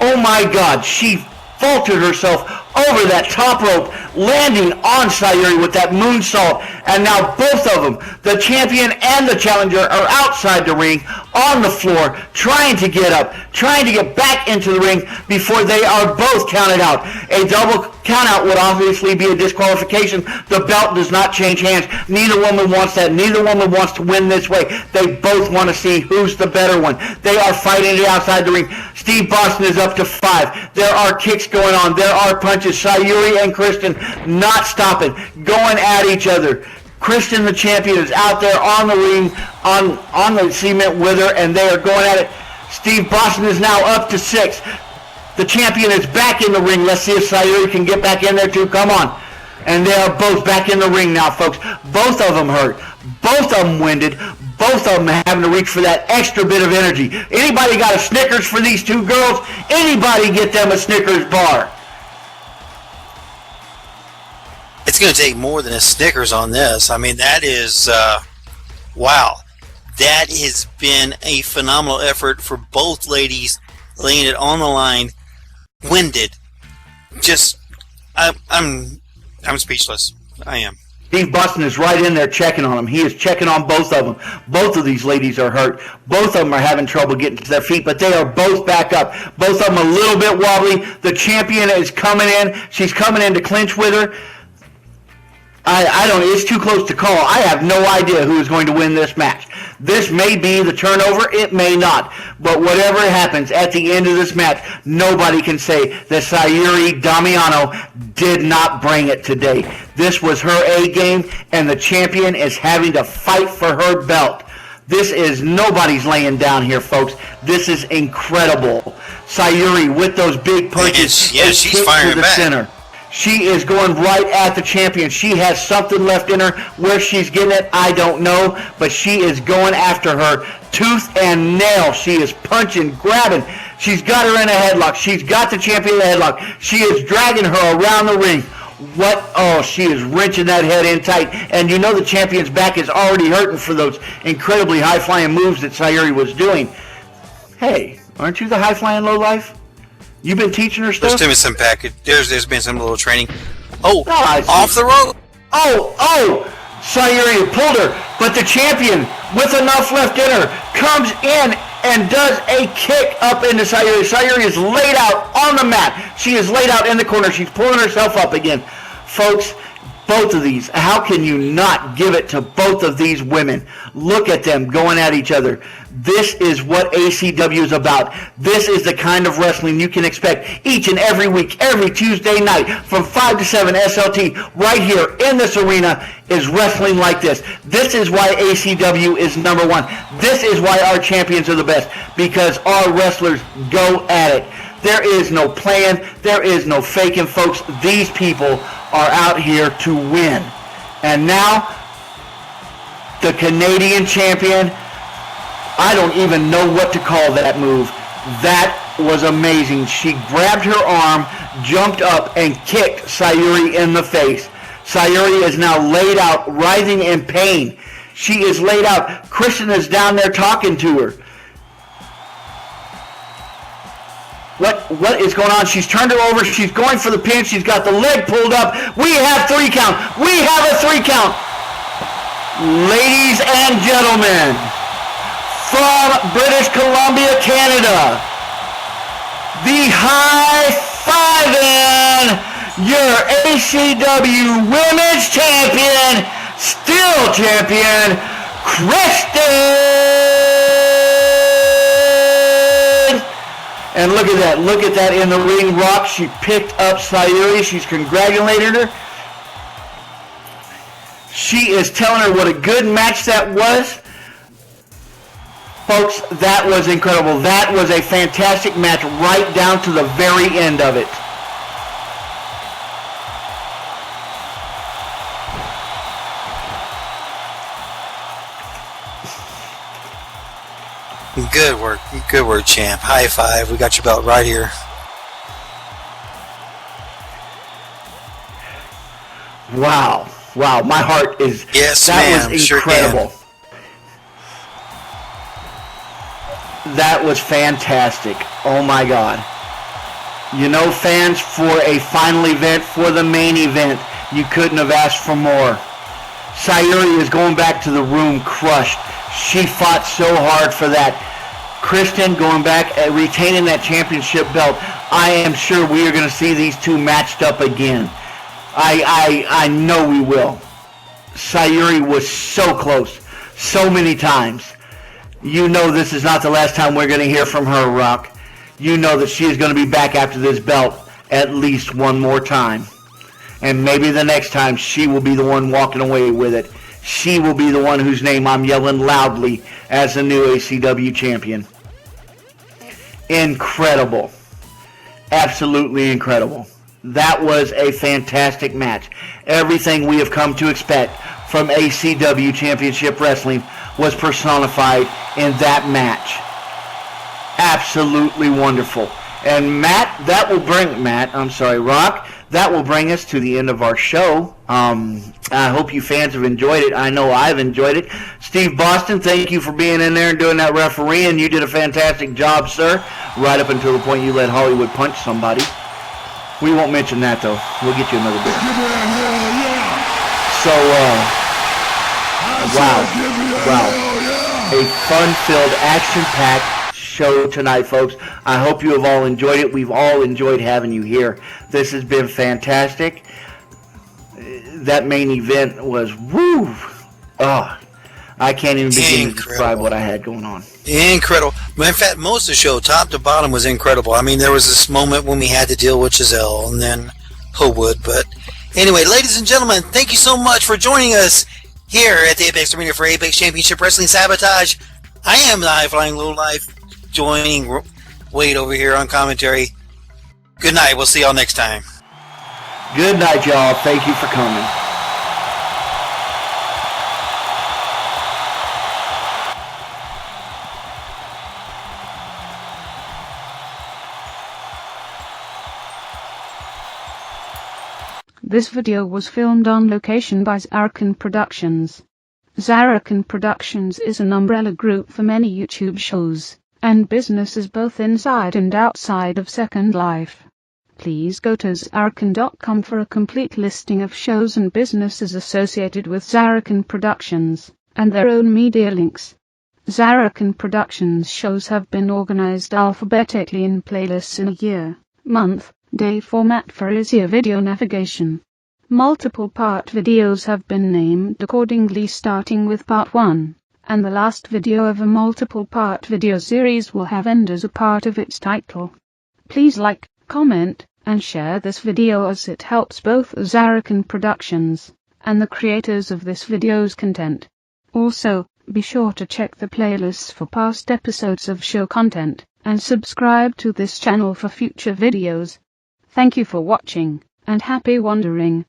Oh my God, she vaulted herself over that top rope, landing on Sayuri with that moonsault, and now both of them, the champion and the challenger, are outside the ring, on the floor, trying to get up, trying to get back into the ring before they are both counted out. A double countout would obviously be a disqualification. The belt does not change hands. Neither woman wants that. Neither woman wants to win this way. They both want to see who's the better one. They are fighting it outside the ring. Steve Boston is up to 5. There are kicks going on. There are punches. Sayuri and Kristen not stopping, going at each other. Kristen, the champion, is out there on the ring, on the cement with her, and they are going at it. Steve Boston is now up to 6. The champion is back in the ring. Let's see if Sayuri can get back in there too. Come on. And they are both back in the ring now, folks. Both of them hurt. Both of them winded. Both of them having to reach for that extra bit of energy. Anybody got a Snickers for these two girls? Anybody get them a Snickers bar? It's going to take more than a Snickers on this. I mean, that is, wow. That has been a phenomenal effort for both ladies, laying it on the line, winded. Just, I'm speechless. I am. Steve Boston is right in there checking on them. He is checking on both of them. Both of these ladies are hurt. Both of them are having trouble getting to their feet, but they are both back up. Both of them a little bit wobbly. The champion is coming in. She's coming in to clinch with her. I don't, it's too close to call. I have no idea who is going to win this match. This may be the turnover, it may not. But whatever happens at the end of this match, nobody can say that Sayuri Damiano did not bring it today. This was her A game, and the champion is having to fight for her belt. This is, nobody's laying down here, folks. This is incredible. Sayuri with those big punches. She's firing to the back. Center. She is going right at the champion. She has something left in her. Where she's getting it, I don't know. But she is going after her tooth and nail. She is punching, grabbing. She's got her in a headlock. She's got the champion in a headlock. She is dragging her around the ring. What? Oh, she is wrenching that head in tight. And you know the champion's back is already hurting for those incredibly high-flying moves that Sayuri was doing. Hey, aren't you the high-flying lowlife? You've been teaching her stuff? There's been some package. There's been some little training. Oh, No, I see. off the rope. Oh! Sayuri pulled her, but the champion, with enough left in her, comes in and does a kick up into Sayuri. Sayuri is laid out on the mat. She is laid out in the corner. She's pulling herself up again. Folks, both of these, how can you not give it to both of these women? Look at them going at each other. This is what ACW is about. This is the kind of wrestling you can expect each and every week, every Tuesday night from 5 to 7 SLT right here in this arena is wrestling like this. This is why ACW is number one. This is why our champions are the best, because our wrestlers go at it. There is no plan. There is no faking, folks. These people are out here to win. And now, the Canadian champion, I don't even know what to call that move. That was amazing. She grabbed her arm, jumped up, and kicked Sayuri in the face. Sayuri is now laid out, writhing in pain. She is laid out. Kristen is down there talking to her. What is going on? She's turned her over. She's going for the pin. She's got the leg pulled up. We have 3 count. We have a 3 count. Ladies and gentlemen, from British Columbia, Canada, the high-fiving your ACW Women's Champion, still champion, Kristen. And look at that. Look at that in the ring rock. She picked up Sayuri. She's congratulated her. She is telling her what a good match that was. Folks, that was incredible. That was a fantastic match right down to the very end of it. Good work, champ. High five. We got your belt right here. Wow, my heart is... Yes, that ma'am. was Sure incredible. can. That was fantastic. Oh my God. You know, fans, for a final event, for the main event, you couldn't have asked for more. Sayuri is going back to the room crushed. She fought so hard for that. Kristen going back, retaining that championship belt. I am sure we are going to see these two matched up again. I know we will. Sayuri was so close, so many times. You know this is not the last time we're going to hear from her, Rock. You know that she is going to be back after this belt at least one more time. And maybe the next time she will be the one walking away with it. She will be the one whose name I'm yelling loudly as the new ACW champion. Incredible. Absolutely incredible. That was a fantastic match. Everything we have come to expect from ACW Championship Wrestling was personified in that match. Absolutely wonderful. And Rock, that will bring us to the end of our show. I hope you fans have enjoyed it. I know I've enjoyed it. Steve Boston, thank you for being in there and doing that refereeing. You did a fantastic job, sir, right up until the point you let Hollywood punch somebody. We won't mention that, though. We'll get you another beer. Give me a hell yeah! So, wow. Hell yeah! A fun-filled, action-packed show tonight, folks. I hope you have all enjoyed it. We've all enjoyed having you here. This has been fantastic. That main event was woo. Oh, I can't even begin to describe what I had going on. Incredible. In fact, most of the show, top to bottom, was incredible. I mean, there was this moment when we had to deal with Giselle and then Howood. But anyway, ladies and gentlemen, thank you so much for joining us here at the Apex Arena for Apex Championship Wrestling Sabotage. I am the High Flying Low Life, joining Wade over here on commentary. Good night. We'll see y'all next time. Good night, y'all. Thank you for coming. This video was filmed on location by Zarrakan Productions. Zarrakan Productions is an umbrella group for many YouTube shows and businesses both inside and outside of Second Life. Please go to Zarrakan.com for a complete listing of shows and businesses associated with Zarrakan Productions, and their own media links. Zarrakan Productions shows have been organized alphabetically in playlists in a year, month, day format for easier video navigation. Multiple part videos have been named accordingly, starting with part 1, and the last video of a multiple part video series will have end as a part of its title. Please like, comment, and share this video as it helps both Zarrakan Productions and the creators of this video's content. Also, be sure to check the playlists for past episodes of show content, and subscribe to this channel for future videos. Thank you for watching, and happy wandering.